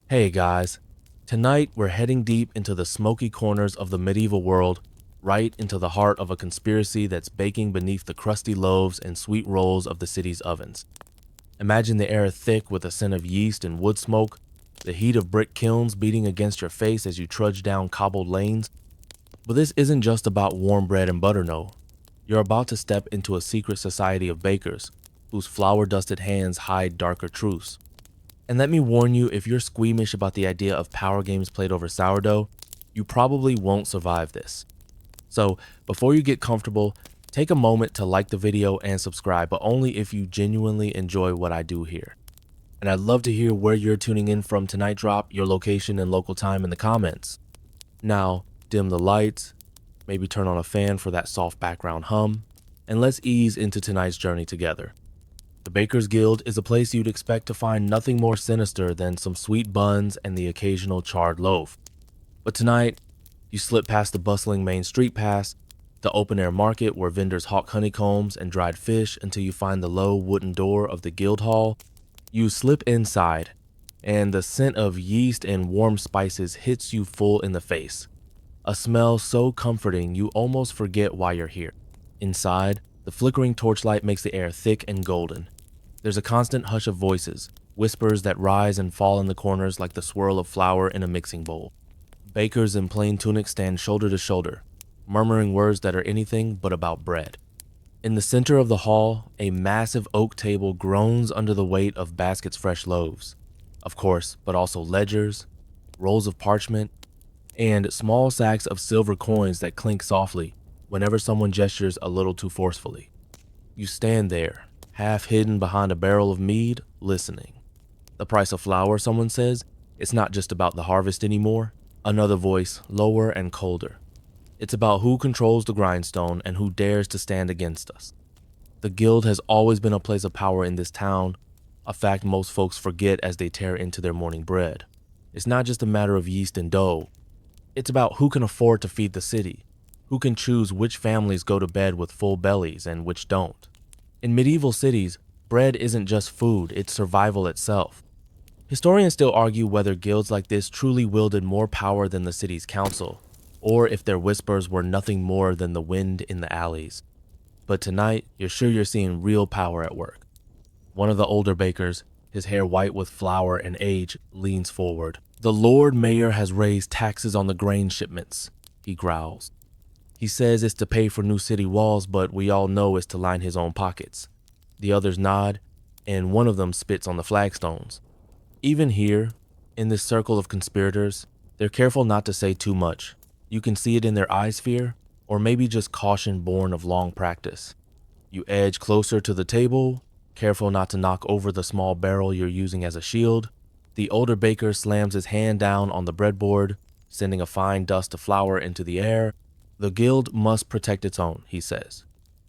Hey guys, tonight we're heading deep into the smoky corners of the medieval world, right into the heart of a conspiracy that's baking beneath the crusty loaves and sweet rolls of the city's ovens. Imagine the air thick with a scent of yeast and wood smoke, the heat of brick kilns beating against your face as you trudge down cobbled lanes. But this isn't just about warm bread and butter, no. You're about to step into a secret society of bakers, whose flour-dusted hands hide darker truths. And let me warn you, if you're squeamish about the idea of power games played over sourdough, you probably won't survive this. So, before you get comfortable, take a moment to like the video and subscribe, but only if you genuinely enjoy what I do here. And I'd love to hear where you're tuning in from tonight. Drop your location and local time in the comments. Now, dim the lights, maybe turn on a fan for that soft background hum, and let's ease into tonight's journey together. The Baker's Guild is a place you'd expect to find nothing more sinister than some sweet buns and the occasional charred loaf. But tonight, you slip past the bustling main street pass, the open-air market where vendors hawk honeycombs and dried fish until you find the low wooden door of the guild hall. You slip inside, and the scent of yeast and warm spices hits you full in the face. A smell so comforting you almost forget why you're here. Inside, the flickering torchlight makes the air thick and golden. There's a constant hush of voices, whispers that rise and fall in the corners like the swirl of flour in a mixing bowl. Bakers in plain tunics stand shoulder to shoulder, murmuring words that are anything but about bread. In the center of the hall, a massive oak table groans under the weight of baskets of fresh loaves. Of course, but also ledgers, rolls of parchment, and small sacks of silver coins that clink softly whenever someone gestures a little too forcefully. You stand there, half hidden behind a barrel of mead, listening. The price of flour, someone says, it's not just about the harvest anymore. Another voice, lower and colder. It's about who controls the grindstone and who dares to stand against us. The guild has always been a place of power in this town, a fact most folks forget as they tear into their morning bread. It's not just a matter of yeast and dough. It's about who can afford to feed the city, who can choose which families go to bed with full bellies and which don't. In medieval cities, bread isn't just food, it's survival itself. Historians still argue whether guilds like this truly wielded more power than the city's council, or if their whispers were nothing more than the wind in the alleys. But tonight, you're sure you're seeing real power at work. One of the older bakers, his hair white with flour and age, leans forward. "The Lord Mayor has raised taxes on the grain shipments," he growls. He says it's to pay for new city walls, but we all know it's to line his own pockets. The others nod, and one of them spits on the flagstones. Even here, in this circle of conspirators, they're careful not to say too much. You can see it in their eye sphere, or maybe just caution born of long practice. You edge closer to the table, careful not to knock over the small barrel you're using as a shield. The older baker slams his hand down on the breadboard, sending a fine dust of flour into the air. "The guild must protect its own," he says,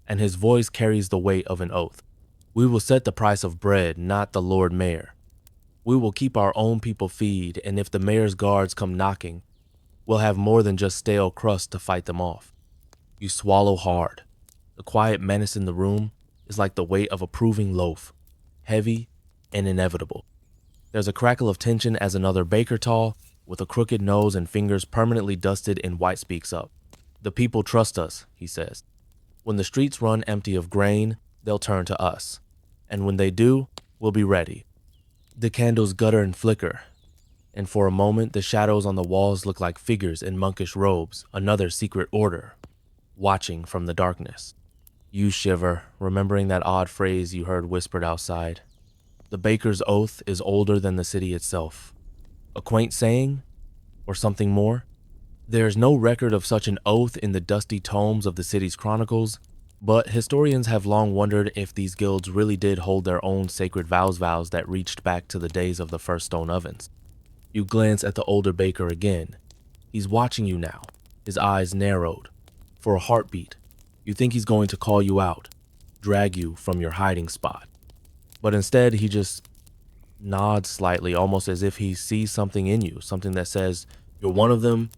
and his voice carries the weight of an oath. "We will set the price of bread, not the Lord Mayor. We will keep our own people fed, and if the mayor's guards come knocking, we'll have more than just stale crust to fight them off." You swallow hard. The quiet menace in the room is like the weight of a proving loaf, heavy and inevitable. There's a crackle of tension as another baker tall, with a crooked nose and fingers permanently dusted in white, speaks up. "The people trust us," he says. "When the streets run empty of grain, they'll turn to us. And when they do, we'll be ready." The candles gutter and flicker, and for a moment the shadows on the walls look like figures in monkish robes, another secret order, watching from the darkness. You shiver, remembering that odd phrase you heard whispered outside. The baker's oath is older than the city itself. A quaint saying? Or something more? There's no record of such an oath in the dusty tomes of the city's chronicles, but historians have long wondered if these guilds really did hold their own sacred vows that reached back to the days of the first stone ovens. You glance at the older baker again. He's watching you now, his eyes narrowed. For a heartbeat, you think he's going to call you out, drag you from your hiding spot. But instead, he just nods slightly, almost as if he sees something in you, something that says you're one of them,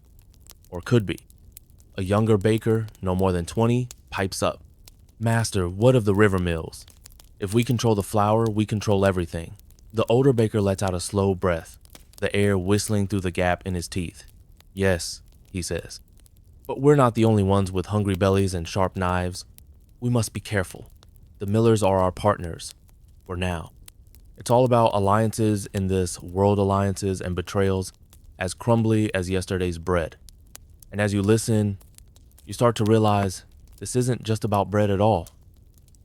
or could be. A younger baker, no more than 20, pipes up. "Master, what of the river mills? If we control the flour, we control everything." The older baker lets out a slow breath. the air whistling through the gap in his teeth. Yes, he says. But we're not the only ones with hungry bellies and sharp knives. We must be careful. The Millers are our partners. For now. It's all about alliances in this world, alliances and betrayals as crumbly as yesterday's bread. And as you listen, you start to realize this isn't just about bread at all.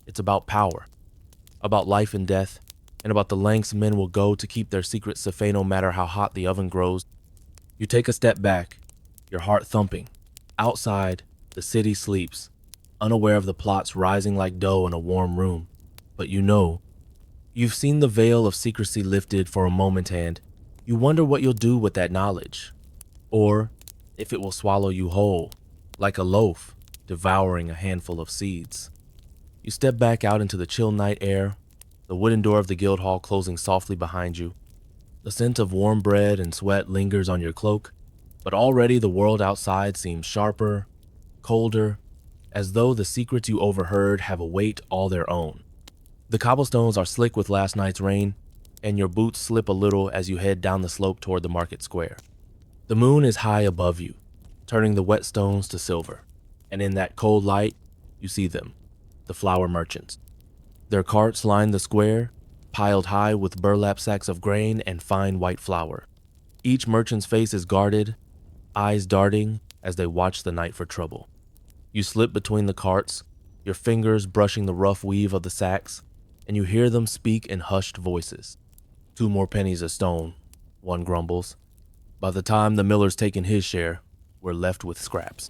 It's about power, about life and death, and about the lengths men will go to keep their secrets safe no matter how hot the oven grows. You take a step back, your heart thumping. Outside, the city sleeps, unaware of the plots rising like dough in a warm room. But you know, you've seen the veil of secrecy lifted for a moment and you wonder what you'll do with that knowledge. Or if it will swallow you whole, like a loaf devouring a handful of seeds. You step back out into the chill night air, the wooden door of the guild hall closing softly behind you. The scent of warm bread and sweat lingers on your cloak, but already the world outside seems sharper, colder, as though the secrets you overheard have a weight all their own. The cobblestones are slick with last night's rain, and your boots slip a little as you head down the slope toward the market square. The moon is high above you, turning the wet stones to silver, and in that cold light, you see them, the flour merchants. Their carts line the square, piled high with burlap sacks of grain and fine white flour. Each merchant's face is guarded, eyes darting as they watch the night for trouble. You slip between the carts, your fingers brushing the rough weave of the sacks, and you hear them speak in hushed voices. 2 more pennies a stone, one grumbles. By the time the miller's taken his share, we're left with scraps.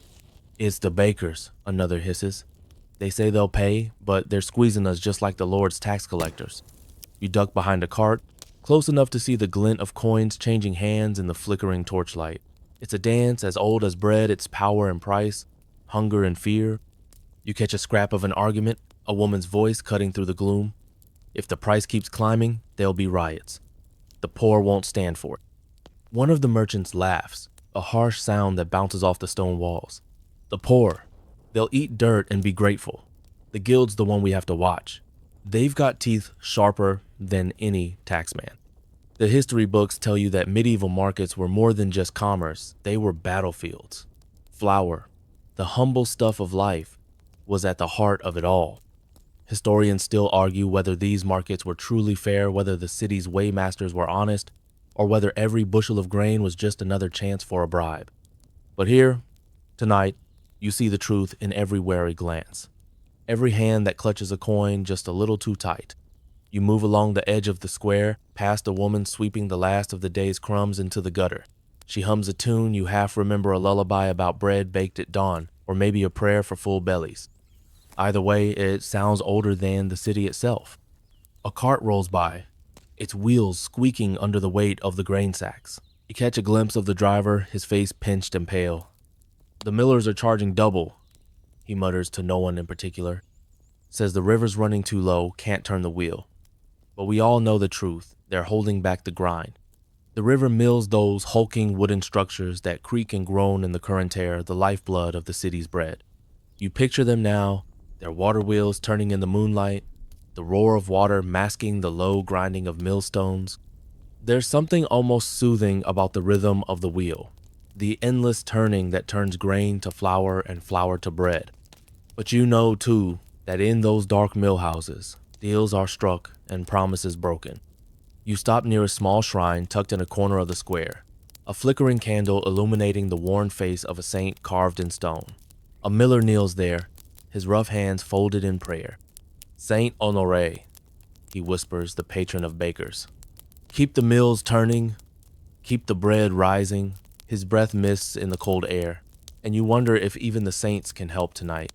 It's the bakers, another hisses. They say they'll pay, but they're squeezing us just like the Lord's tax collectors. You duck behind a cart, close enough to see the glint of coins changing hands in the flickering torchlight. It's a dance as old as bread, its power and price, hunger and fear. You catch a scrap of an argument, a woman's voice cutting through the gloom. If the price keeps climbing, there'll be riots. The poor won't stand for it. One of the merchants laughs, a harsh sound that bounces off the stone walls. The poor, they'll eat dirt and be grateful. The guild's the one we have to watch. They've got teeth sharper than any taxman. The history books tell you that medieval markets were more than just commerce, they were battlefields. Flour, the humble stuff of life, was at the heart of it all. Historians still argue whether these markets were truly fair, whether the city's waymasters were honest, or whether every bushel of grain was just another chance for a bribe. But here, tonight, you see the truth in every wary glance. Every hand that clutches a coin just a little too tight. You move along the edge of the square, past a woman sweeping the last of the day's crumbs into the gutter. She hums a tune you half remember, a lullaby about bread baked at dawn, or maybe a prayer for full bellies. Either way, it sounds older than the city itself. A cart rolls by, its wheels squeaking under the weight of the grain sacks. You catch a glimpse of the driver, his face pinched and pale. The millers are charging double, he mutters to no one in particular. Says the river's running too low, can't turn the wheel. But we all know the truth, they're holding back the grind. The river mills those hulking wooden structures that creak and groan in the current air, the lifeblood of the city's bread. You picture them now, their water wheels turning in the moonlight, the roar of water masking the low grinding of millstones. There's something almost soothing about the rhythm of the wheel, the endless turning that turns grain to flour and flour to bread. But you know, too, that in those dark mill houses, deals are struck and promises broken. You stop near a small shrine tucked in a corner of the square, a flickering candle illuminating the worn face of a saint carved in stone. A miller kneels there, his rough hands folded in prayer. Saint Honoré, he whispers, the patron of bakers. Keep the mills turning, keep the bread rising. His breath mists in the cold air, and you wonder if even the saints can help tonight.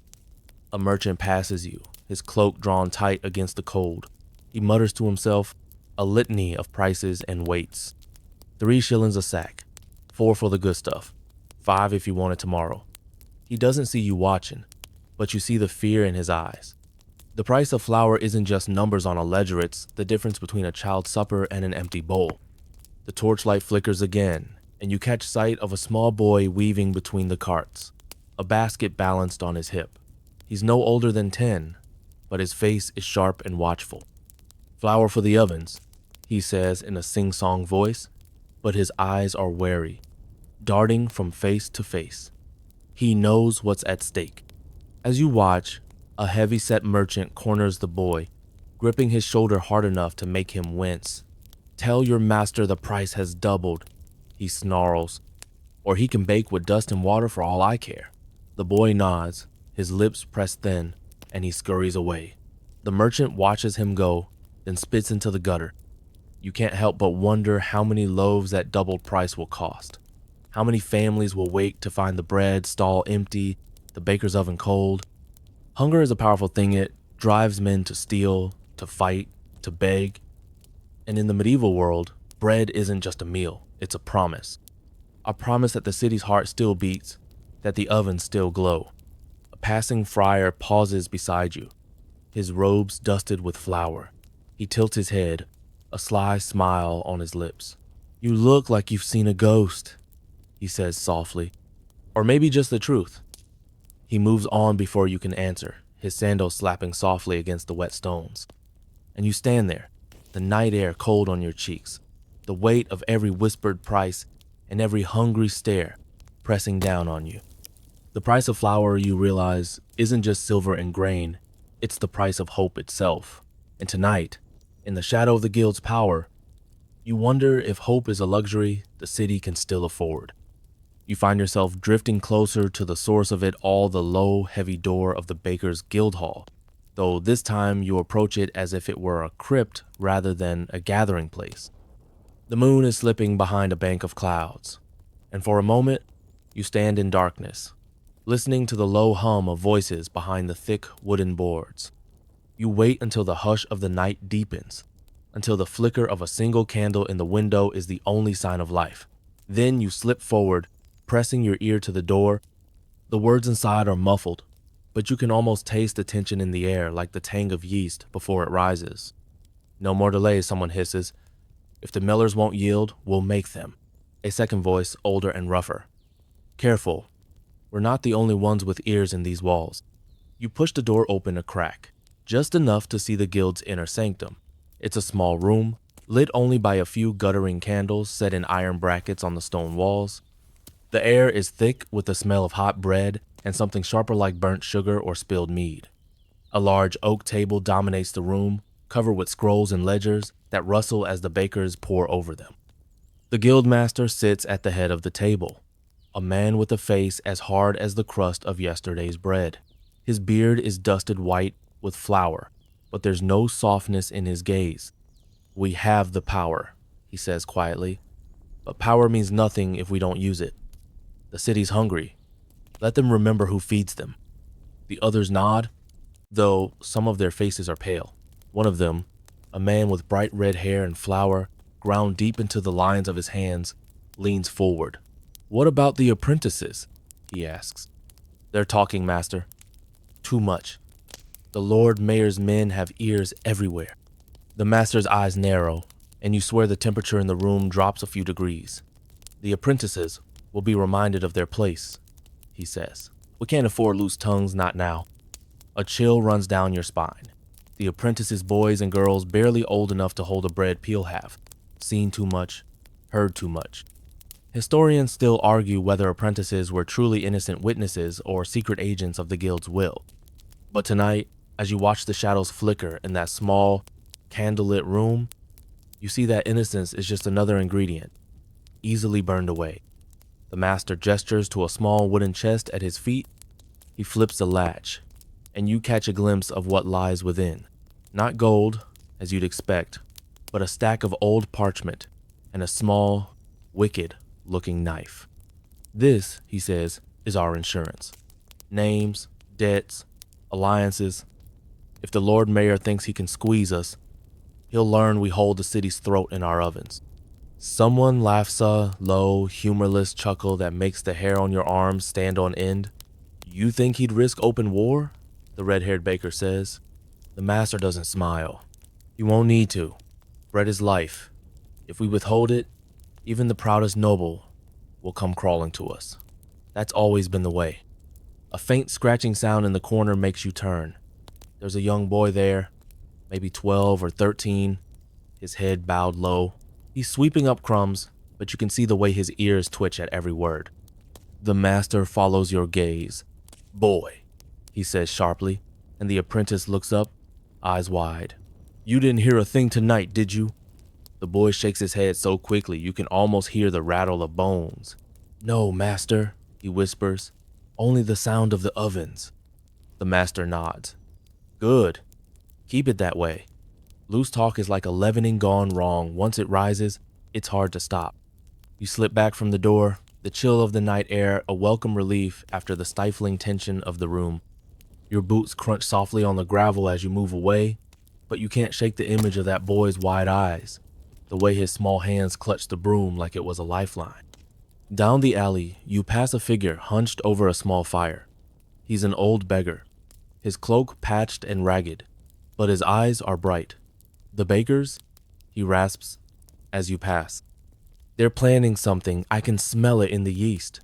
A merchant passes you, his cloak drawn tight against the cold. He mutters to himself, a litany of prices and weights. 3 shillings a sack, 4 for the good stuff, 5 if you want it tomorrow. He doesn't see you watching, but you see the fear in his eyes. The price of flour isn't just numbers on a ledger, it's the difference between a child's supper and an empty bowl. The torchlight flickers again, and you catch sight of a small boy weaving between the carts, a basket balanced on his hip. He's no older than 10, but his face is sharp and watchful. Flour for the ovens, he says in a sing-song voice. but his eyes are wary, darting from face to face. He knows what's at stake. As you watch, a heavy-set merchant corners the boy, gripping his shoulder hard enough to make him wince. "Tell your master the price has doubled," he snarls, "or he can bake with dust and water for all I care." The boy nods, his lips pressed thin, and he scurries away. The merchant watches him go, then spits into the gutter. You can't help but wonder how many loaves that doubled price will cost. How many families will wake to find the bread stall empty, the baker's oven cold. Hunger is a powerful thing. It drives men to steal, to fight, to beg. And in the medieval world, bread isn't just a meal, it's a promise. A promise that the city's heart still beats, that the ovens still glow. A passing friar pauses beside you, his robes dusted with flour. He tilts his head, a sly smile on his lips. "You look like you've seen a ghost," he says softly. Or maybe just the truth. He moves on before you can answer, his sandals slapping softly against the wet stones. And you stand there, the night air cold on your cheeks, the weight of every whispered price and every hungry stare pressing down on you. The price of flour, you realize, isn't just silver and grain, it's the price of hope itself. And tonight, in the shadow of the guild's power, you wonder if hope is a luxury the city can still afford. You find yourself drifting closer to the source of it all, the low, heavy door of the baker's guild hall, though this time you approach it as if it were a crypt rather than a gathering place. The moon is slipping behind a bank of clouds, and for a moment, you stand in darkness, listening to the low hum of voices behind the thick wooden boards. You wait until the hush of the night deepens, until the flicker of a single candle in the window is the only sign of life. Then you slip forward, pressing your ear to the door. The words inside are muffled, but you can almost taste the tension in the air, like the tang of yeast before it rises. "No more delays," someone hisses. "If the millers won't yield, we'll make them." A second voice, older and rougher. "Careful. We're not the only ones with ears in these walls." You push the door open a crack, just enough to see the guild's inner sanctum. It's a small room, lit only by a few guttering candles set in iron brackets on the stone walls. The air is thick with the smell of hot bread and something sharper like burnt sugar or spilled mead. A large oak table dominates the room, covered with scrolls and ledgers that rustle as the bakers pour over them. The guildmaster sits at the head of the table, a man with a face as hard as the crust of yesterday's bread. His beard is dusted white with flour, but there's no softness in his gaze. "We have the power," he says quietly, "but power means nothing if we don't use it. The city's hungry. Let them remember who feeds them." The others nod, though some of their faces are pale. One of them, a man with bright red hair and flour ground deep into the lines of his hands, leans forward. "What about the apprentices?" he asks. "They're talking, master. Too much. The Lord Mayor's men have ears everywhere." The master's eyes narrow, and you swear the temperature in the room drops a few degrees. "The apprentices will be reminded of their place," he says. "We can't afford loose tongues, not now." A chill runs down your spine. The apprentices, boys and girls barely old enough to hold a bread peel have, seen too much, heard too much. Historians still argue whether apprentices were truly innocent witnesses or secret agents of the guild's will. But tonight, as you watch the shadows flicker in that small, candlelit room, you see that innocence is just another ingredient, easily burned away. The master gestures to a small wooden chest at his feet. He flips the latch, and you catch a glimpse of what lies within. Not gold, as you'd expect, but a stack of old parchment and a small, wicked-looking knife. "This," he says, "is our insurance. Names, debts, alliances. If the Lord Mayor thinks he can squeeze us, he'll learn we hold the city's throat in our ovens." Someone laughs a low, humorless chuckle that makes the hair on your arms stand on end. "You think he'd risk open war?" the red-haired baker says. The master doesn't smile. "You won't need to. Bread is life. If we withhold it, even the proudest noble will come crawling to us. That's always been the way." A faint scratching sound in the corner makes you turn. There's a young boy there, maybe 12 or 13, his head bowed low. He's sweeping up crumbs, but you can see the way his ears twitch at every word. The master follows your gaze. "Boy," he says sharply, and the apprentice looks up, eyes wide. "You didn't hear a thing tonight, did you?" The boy shakes his head so quickly you can almost hear the rattle of bones. "No, master," he whispers. "Only the sound of the ovens." The master nods. "Good. Keep it that way. Loose talk is like a leavening gone wrong. Once it rises, it's hard to stop." You slip back from the door, the chill of the night air a welcome relief after the stifling tension of the room. Your boots crunch softly on the gravel as you move away, but you can't shake the image of that boy's wide eyes, the way his small hands clutch the broom like it was a lifeline. Down the alley, you pass a figure hunched over a small fire. He's an old beggar, his cloak patched and ragged, but his eyes are bright. "The bakers?" he rasps as you pass. "They're planning something. I can smell it in the yeast."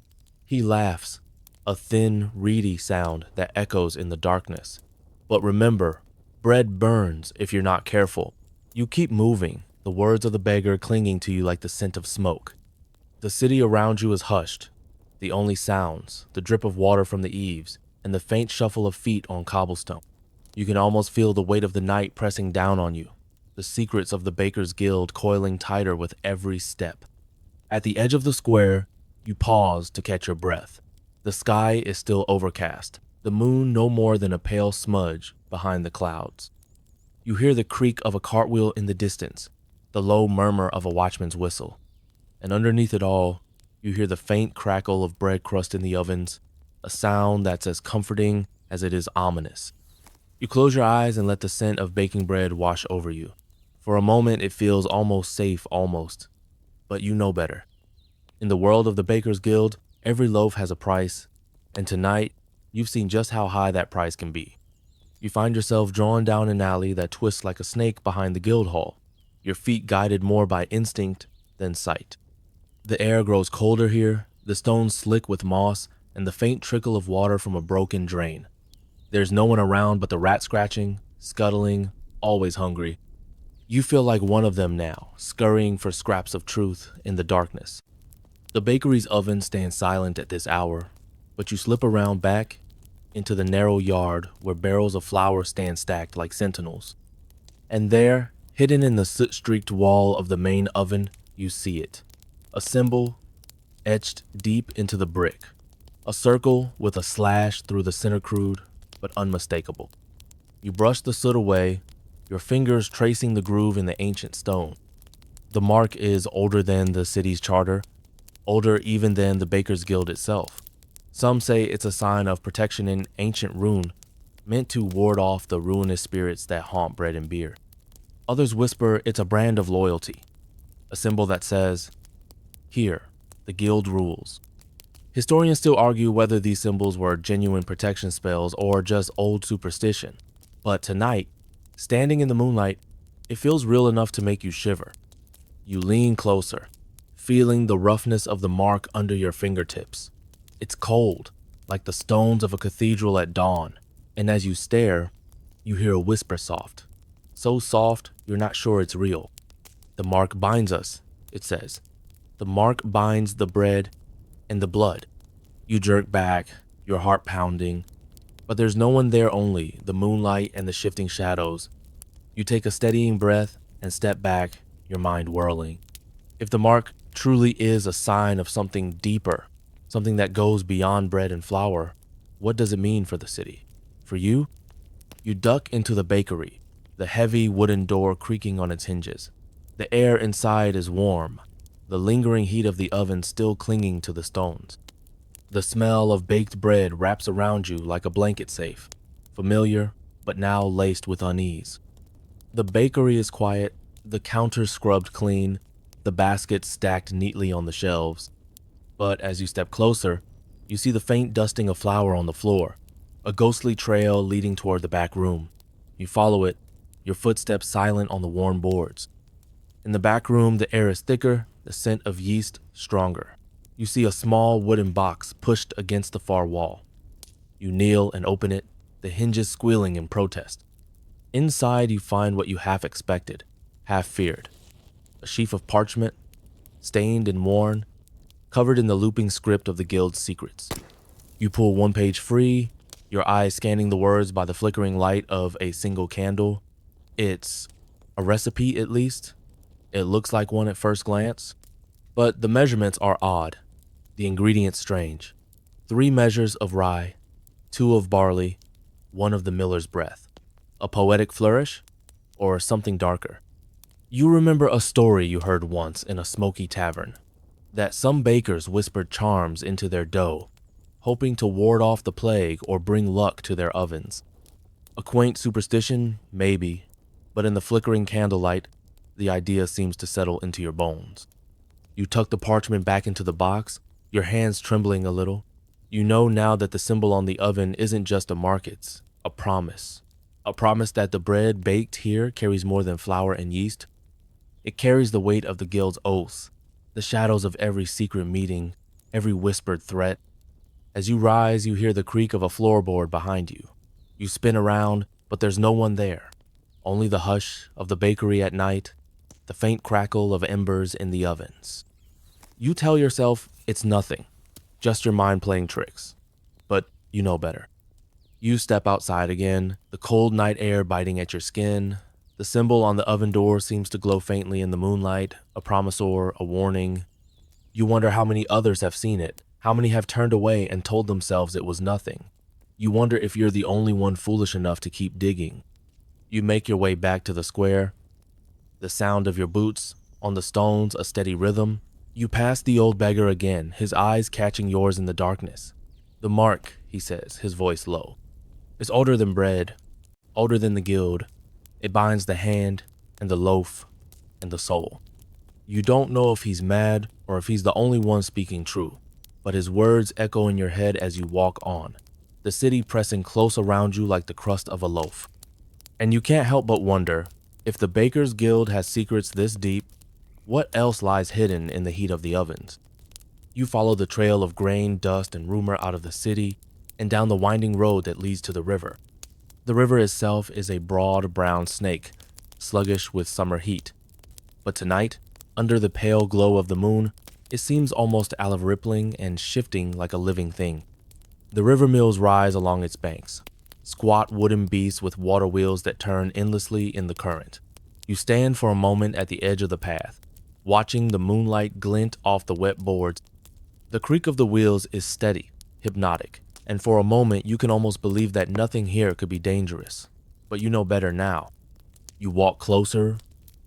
He laughs, a thin, reedy sound that echoes in the darkness. "But remember, bread burns if you're not careful." You keep moving, the words of the beggar clinging to you like the scent of smoke. The city around you is hushed. The only sounds, the drip of water from the eaves, and the faint shuffle of feet on cobblestone. You can almost feel the weight of the night pressing down on you, the secrets of the Baker's Guild coiling tighter with every step. At the edge of the square, you pause to catch your breath. The sky is still overcast, the moon no more than a pale smudge behind the clouds. You hear the creak of a cartwheel in the distance, the low murmur of a watchman's whistle. And underneath it all, you hear the faint crackle of bread crust in the ovens, a sound that's as comforting as it is ominous. You close your eyes and let the scent of baking bread wash over you. For a moment, it feels almost safe, but you know better. In the world of the Baker's Guild, every loaf has a price, and tonight, you've seen just how high that price can be. You find yourself drawn down an alley that twists like a snake behind the guild hall, your feet guided more by instinct than sight. The air grows colder here, the stones slick with moss, and the faint trickle of water from a broken drain. There's no one around but the rat scratching, scuttling, always hungry. You feel like one of them now, scurrying for scraps of truth in the darkness. The bakery's oven stands silent at this hour, but you slip around back into the narrow yard where barrels of flour stand stacked like sentinels. And there, hidden in the soot-streaked wall of the main oven, you see it. A symbol etched deep into the brick. A circle with a slash through the center crude, but unmistakable. You brush the soot away, your fingers tracing the groove in the ancient stone. The mark is older than the city's charter, older even than the Baker's Guild itself. Some say it's a sign of protection in ancient rune, meant to ward off the ruinous spirits that haunt bread and beer. Others whisper it's a brand of loyalty, a symbol that says, "Here, the guild rules." Historians still argue whether these symbols were genuine protection spells or just old superstition. But tonight, standing in the moonlight, it feels real enough to make you shiver. You lean closer, feeling the roughness of the mark under your fingertips. It's cold, like the stones of a cathedral at dawn, and as you stare, you hear a whisper soft. So soft, you're not sure it's real. "The mark binds us," it says. "The mark binds the bread and the blood." You jerk back, your heart pounding, but there's no one there, only the moonlight and the shifting shadows. You take a steadying breath and step back, your mind whirling. If the mark truly is a sign of something deeper, something that goes beyond bread and flour, what does it mean for the city? For you? You duck into the bakery, the heavy wooden door creaking on its hinges. The air inside is warm, the lingering heat of the oven still clinging to the stones. The smell of baked bread wraps around you like a blanket safe, familiar, but now laced with unease. The bakery is quiet, the counters scrubbed clean, the baskets stacked neatly on the shelves. But as you step closer, you see the faint dusting of flour on the floor, a ghostly trail leading toward the back room. You follow it, your footsteps silent on the worn boards. In the back room, the air is thicker, the scent of yeast stronger. You see a small wooden box pushed against the far wall. You kneel and open it, the hinges squealing in protest. Inside, you find what you half expected, half feared. A sheaf of parchment, stained and worn, covered in the looping script of the guild's secrets. You pull one page free, your eyes scanning the words by the flickering light of a single candle. It's a recipe, at least. It looks like one at first glance, but the measurements are odd, the ingredients strange. 3 measures of rye, 2 of barley, 1 of the miller's breath. A poetic flourish, or something darker? You remember a story you heard once in a smoky tavern, that some bakers whispered charms into their dough, hoping to ward off the plague or bring luck to their ovens. A quaint superstition, maybe, but in the flickering candlelight, the idea seems to settle into your bones. You tuck the parchment back into the box, your hands trembling a little. You know now that the symbol on the oven isn't just a mark, it's a promise. A promise that the bread baked here carries more than flour and yeast. It carries the weight of the guild's oaths, the shadows of every secret meeting, every whispered threat. As you rise, you hear the creak of a floorboard behind you. You spin around, but there's no one there. Only the hush of the bakery at night, the faint crackle of embers in the ovens. You tell yourself it's nothing, just your mind playing tricks. But you know better. You step outside again, the cold night air biting at your skin. The symbol on the oven door seems to glow faintly in the moonlight, a promisor, a warning. You wonder how many others have seen it, how many have turned away and told themselves it was nothing. You wonder if you're the only one foolish enough to keep digging. You make your way back to the square, the sound of your boots on the stones a steady rhythm. You pass the old beggar again, his eyes catching yours in the darkness. The mark, he says, his voice low. It's older than bread, older than the guild. It binds the hand and the loaf and the soul. You don't know if he's mad or if he's the only one speaking true, but his words echo in your head as you walk on, the city pressing close around you like the crust of a loaf. And you can't help but wonder, if the Baker's Guild has secrets this deep, what else lies hidden in the heat of the ovens? You follow the trail of grain, dust, and rumor out of the city and down the winding road that leads to the river. The river itself is a broad brown snake, sluggish with summer heat. But tonight, under the pale glow of the moon, it seems almost olive rippling and shifting like a living thing. The river mills rise along its banks, squat wooden beasts with water wheels that turn endlessly in the current. You stand for a moment at the edge of the path, watching the moonlight glint off the wet boards. The creak of the wheels is steady, hypnotic, and for a moment you can almost believe that nothing here could be dangerous. But you know better now. You walk closer,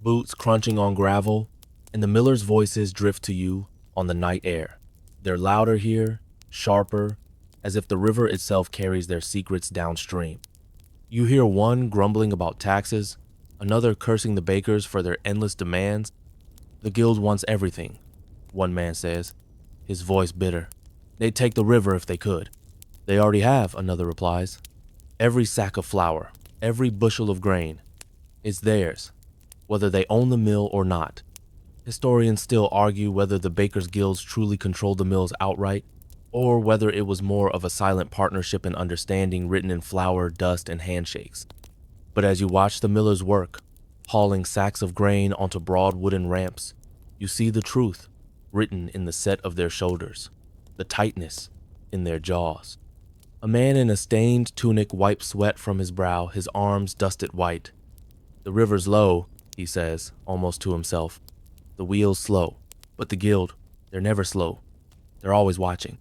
boots crunching on gravel, and the millers' voices drift to you on the night air. They're louder here, sharper, as if the river itself carries their secrets downstream. You hear one grumbling about taxes, another cursing the bakers for their endless demands. The guild wants everything, one man says, his voice bitter. They'd take the river if they could. They already have, another replies. Every sack of flour, every bushel of grain, it's theirs, whether they own the mill or not. Historians still argue whether the bakers' guilds truly controlled the mills outright, or whether it was more of a silent partnership and understanding written in flour, dust, and handshakes. But as you watch the millers work, hauling sacks of grain onto broad wooden ramps, you see the truth written in the set of their shoulders, the tightness in their jaws. A man in a stained tunic wipes sweat from his brow, his arms dusted white. The river's low, he says, almost to himself. The wheels slow, but the guild, they're never slow. They're always watching.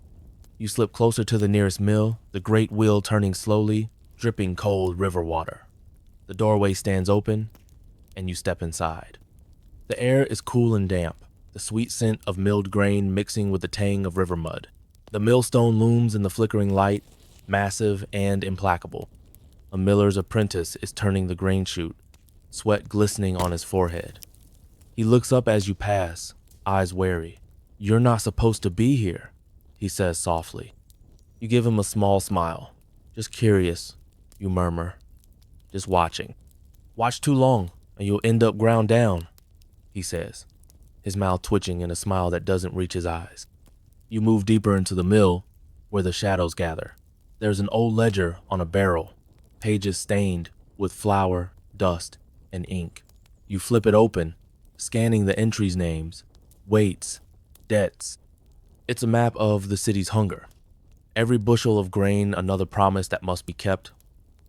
You slip closer to the nearest mill, the great wheel turning slowly, dripping cold river water. The doorway stands open, and you step inside. The air is cool and damp, the sweet scent of milled grain mixing with the tang of river mud. The millstone looms in the flickering light, massive and implacable. A miller's apprentice is turning the grain chute, sweat glistening on his forehead. He looks up as you pass, eyes wary. You're not supposed to be here, he says softly. You give him a small smile. Just curious, you murmur. Just watching. Watch too long, and you'll end up ground down, he says, his mouth twitching in a smile that doesn't reach his eyes. You move deeper into the mill, where the shadows gather. There's an old ledger on a barrel, pages stained with flour, dust, and ink. You flip it open, scanning the entries' names, weights, debts. It's a map of the city's hunger. Every bushel of grain, another promise that must be kept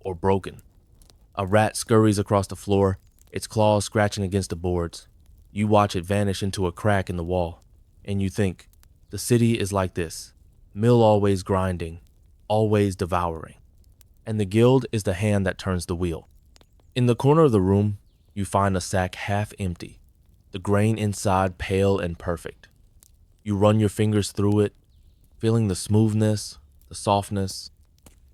or broken. A rat scurries across the floor, its claws scratching against the boards. You watch it vanish into a crack in the wall, and you think, the city is like this, mill always grinding, always devouring. And the guild is the hand that turns the wheel. In the corner of the room, you find a sack half empty, the grain inside pale and perfect. You run your fingers through it, feeling the smoothness, the softness.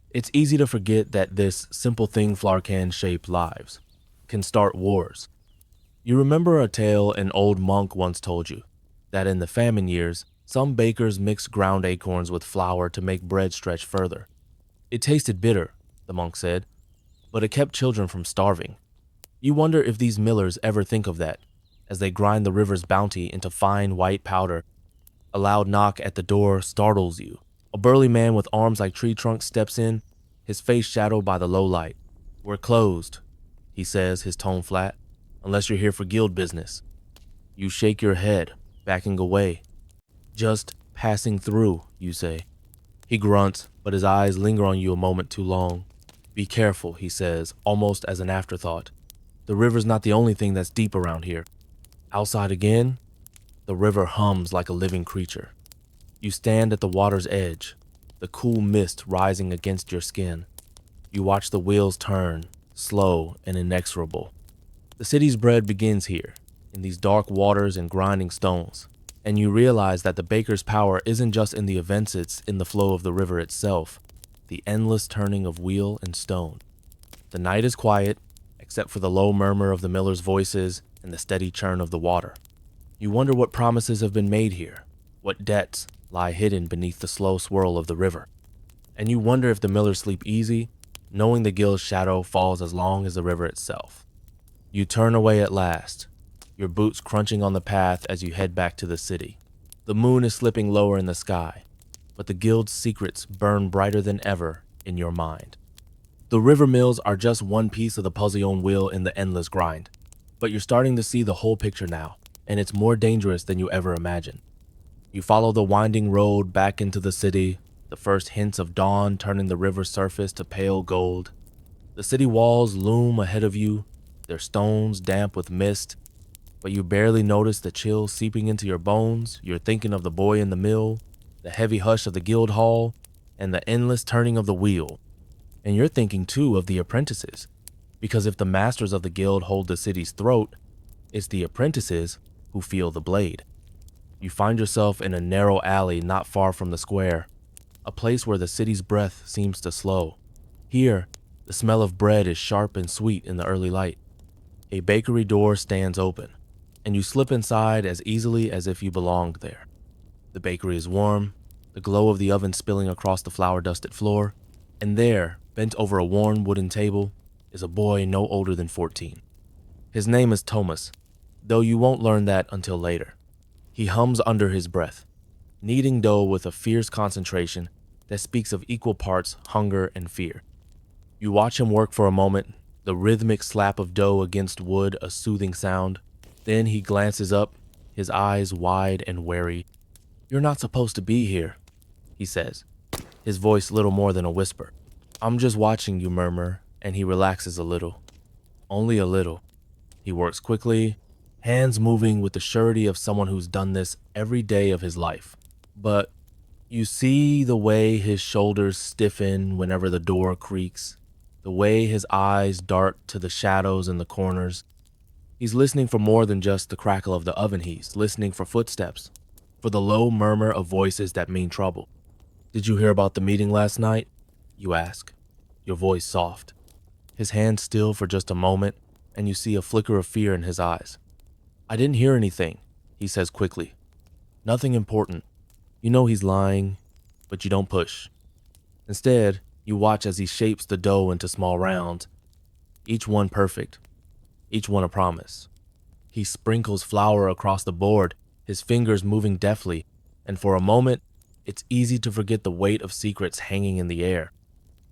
It's easy to forget that this simple thing flour can shape lives, can start wars. You remember a tale an old monk once told you, that in the famine years, some bakers mixed ground acorns with flour to make bread stretch further. It tasted bitter, the monk said, but it kept children from starving. You wonder if these millers ever think of that, as they grind the river's bounty into fine white powder. A loud knock at the door startles you. A burly man with arms like tree trunks steps in, his face shadowed by the low light. "We're closed," he says, his tone flat, "unless you're here for guild business." You shake your head, backing away. "Just passing through," you say. He grunts, but his eyes linger on you a moment too long. "Be careful," he says, almost as an afterthought. "The river's not the only thing that's deep around here." Outside again, the river hums like a living creature. You stand at the water's edge, the cool mist rising against your skin. You watch the wheels turn, slow and inexorable. The city's bread begins here, in these dark waters and grinding stones, and you realize that the baker's power isn't just in the events, it's in the flow of the river itself, the endless turning of wheel and stone. The night is quiet, except for the low murmur of the miller's voices and the steady churn of the water. You wonder what promises have been made here, what debts lie hidden beneath the slow swirl of the river. And you wonder if the millers sleep easy, knowing the guild's shadow falls as long as the river itself. You turn away at last, your boots crunching on the path as you head back to the city. The moon is slipping lower in the sky, but the guild's secrets burn brighter than ever in your mind. The river mills are just one piece of the puzzle-on wheel in the endless grind, but you're starting to see the whole picture now, and it's more dangerous than you ever imagined. You follow the winding road back into the city, the first hints of dawn turning the river's surface to pale gold. The city walls loom ahead of you, their stones damp with mist, but you barely notice the chill seeping into your bones. You're thinking of the boy in the mill, the heavy hush of the guild hall, and the endless turning of the wheel. And you're thinking too of the apprentices, because if the masters of the guild hold the city's throat, it's the apprentices who feel the blade. You find yourself in a narrow alley not far from the square, a place where the city's breath seems to slow. Here, the smell of bread is sharp and sweet in the early light. A bakery door stands open, and you slip inside as easily as if you belonged there. The bakery is warm, the glow of the oven spilling across the flour-dusted floor, and there, bent over a worn wooden table, is a boy no older than 14. His name is Thomas, though you won't learn that until later. He hums under his breath, kneading dough with a fierce concentration that speaks of equal parts hunger and fear. You watch him work for a moment, the rhythmic slap of dough against wood a soothing sound. Then he glances up, his eyes wide and wary. "You're not supposed to be here," he says, his voice little more than a whisper. "I'm just watching," you murmur, and he relaxes a little. Only a little. He works quickly, hands moving with the surety of someone who's done this every day of his life. But you see the way his shoulders stiffen whenever the door creaks, the way his eyes dart to the shadows in the corners. He's listening for more than just the crackle of the oven. He's listening for footsteps, for the low murmur of voices that mean trouble. "Did you hear about the meeting last night?" you ask, your voice soft. His hands still for just a moment, and you see a flicker of fear in his eyes. "I didn't hear anything," he says quickly. "Nothing important." You know he's lying, but you don't push. Instead, you watch as he shapes the dough into small rounds, each one perfect, each one a promise. He sprinkles flour across the board, his fingers moving deftly, and for a moment, it's easy to forget the weight of secrets hanging in the air.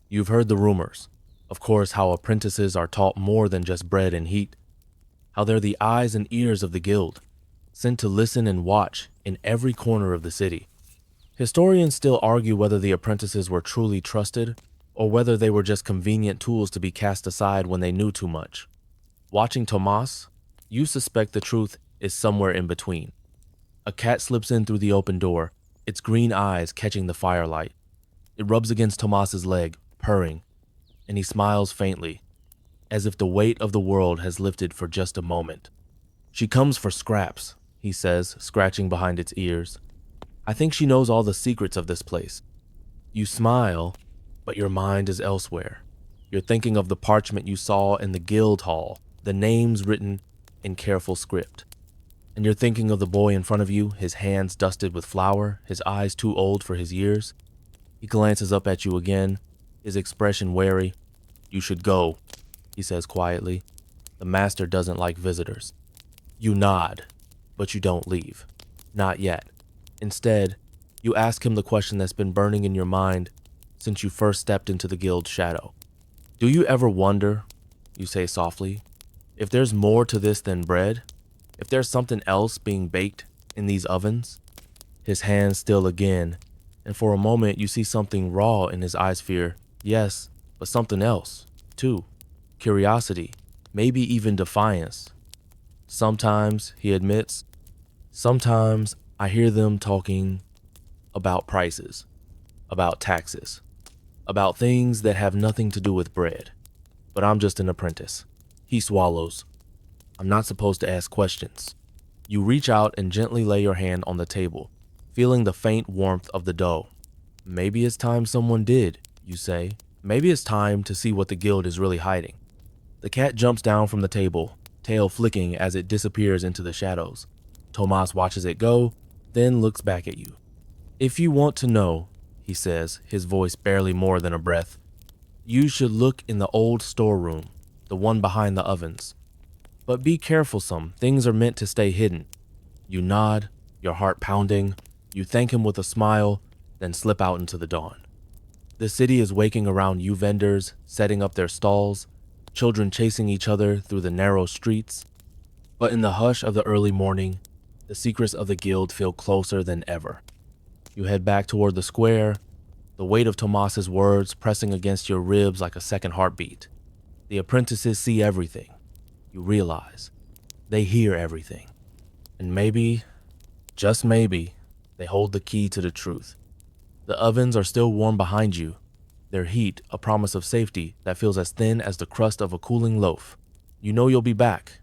You've heard the rumors, of course, how apprentices are taught more than just bread and heat, how they're the eyes and ears of the guild. sent to listen and watch in every corner of the city. Historians still argue whether the apprentices were truly trusted or whether they were just convenient tools to be cast aside when they knew too much. Watching Tomas, you suspect the truth is somewhere in between. A cat slips in through the open door, its green eyes catching the firelight. It rubs against Tomas's leg, purring, and he smiles faintly, as if the weight of the world has lifted for just a moment. She comes for scraps, he says, scratching behind its ears. I think she knows all the secrets of this place. You smile, but your mind is elsewhere. You're thinking of the parchment you saw in the guild hall, the names written in careful script. And you're thinking of the boy in front of you, his hands dusted with flour, his eyes too old for his years. He glances up at you again, his expression wary. You should go, he says quietly. The master doesn't like visitors. You nod, but you don't leave. Not yet. Instead, you ask him the question that's been burning in your mind since you first stepped into the guild's shadow. Do you ever wonder, you say softly, if there's more to this than bread? If there's something else being baked in these ovens? His hands still again, and for a moment you see something raw in his eyes fear. Yes, but something else, too. Curiosity, maybe even defiance. Sometimes, he admits, sometimes I hear them talking about prices, about taxes, about things that have nothing to do with bread. But I'm just an apprentice. He swallows. I'm not supposed to ask questions. You reach out and gently lay your hand on the table, feeling the faint warmth of the dough. Maybe it's time someone did, you say. Maybe it's time to see what the guild is really hiding. The cat jumps down from the table, tail flicking as it disappears into the shadows. Tomas watches it go, then looks back at you. If you want to know, he says, his voice barely more than a breath, you should look in the old storeroom, the one behind the ovens. But be careful, some things are meant to stay hidden. You nod, your heart pounding. You thank him with a smile, then slip out into the dawn. The city is waking around you vendors, setting up their stalls, children chasing each other through the narrow streets. But in the hush of the early morning, the secrets of the guild feel closer than ever. You head back toward the square, the weight of Tomas's words pressing against your ribs like a second heartbeat. The apprentices see everything. You realize they hear everything. And maybe, just maybe, they hold the key to the truth. The ovens are still warm behind you, their heat a promise of safety that feels as thin as the crust of a cooling loaf. You know you'll be back,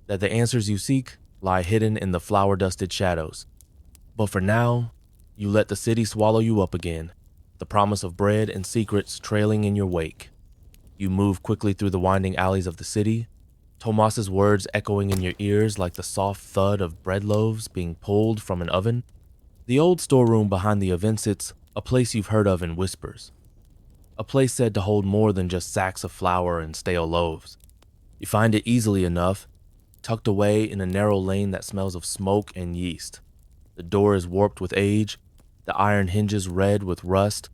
that the answers you seek lie hidden in the flour-dusted shadows. But for now, you let the city swallow you up again, the promise of bread and secrets trailing in your wake. You move quickly through the winding alleys of the city, Tomas's words echoing in your ears like the soft thud of bread loaves being pulled from an oven. The old storeroom behind the event sits, a place you've heard of in whispers. A place said to hold more than just sacks of flour and stale loaves. You find it easily enough, tucked away in a narrow lane that smells of smoke and yeast. The door is warped with age, the iron hinges red with rust.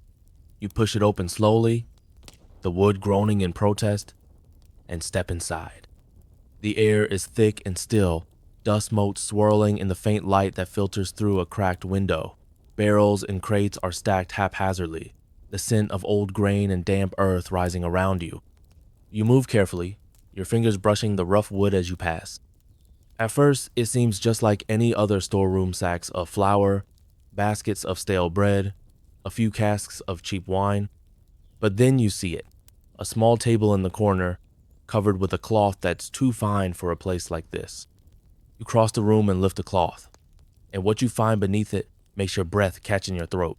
You push it open slowly, the wood groaning in protest, and step inside. The air is thick and still, dust motes swirling in the faint light that filters through a cracked window. Barrels and crates are stacked haphazardly, the scent of old grain and damp earth rising around you. You move carefully, your fingers brushing the rough wood as you pass. At first, it seems just like any other storeroom: sacks of flour, baskets of stale bread, a few casks of cheap wine. But then you see it, a small table in the corner, covered with a cloth that's too fine for a place like this. You cross the room and lift the cloth, and what you find beneath it makes your breath catch in your throat.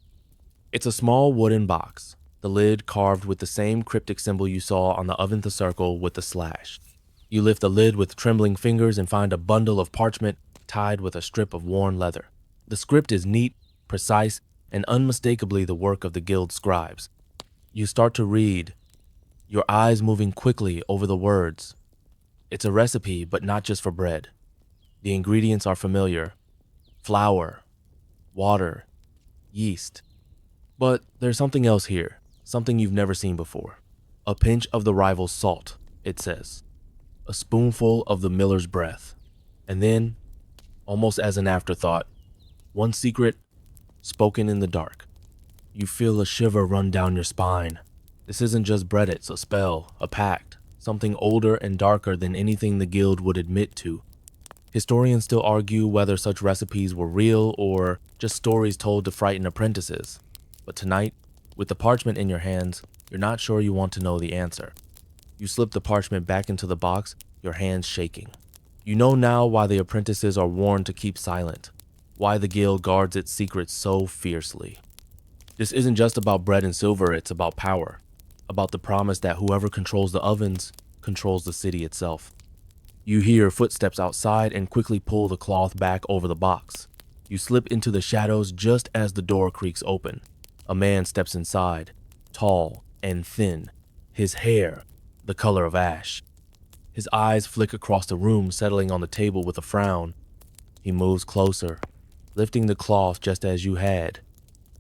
It's a small wooden box, the lid carved with the same cryptic symbol you saw on the oven circle with the slash. You lift the lid with trembling fingers and find a bundle of parchment tied with a strip of worn leather. The script is neat, precise, and unmistakably the work of the guild scribes. You start to read, your eyes moving quickly over the words. It's a recipe, but not just for bread. The ingredients are familiar: flour, water, yeast. But there's something else here, something you've never seen before. A pinch of the rival's salt, it says. A spoonful of the miller's breath. And then almost as an afterthought. One secret, spoken in the dark. You feel a shiver run down your spine. This isn't just bread, it's a spell, a pact, something older and darker than anything the guild would admit to. Historians still argue whether such recipes were real or just stories told to frighten apprentices. But tonight, with the parchment in your hands, you're not sure you want to know the answer. You slip the parchment back into the box, your hands shaking. You know now why the apprentices are warned to keep silent, why the guild guards its secrets so fiercely. This isn't just about bread and silver, it's about power, about the promise that whoever controls the ovens controls the city itself. You hear footsteps outside and quickly pull the cloth back over the box. You slip into the shadows just as the door creaks open. A man steps inside, tall and thin, his hair the color of ash. His eyes flick across the room, settling on the table with a frown. He moves closer, lifting the cloth just as you had.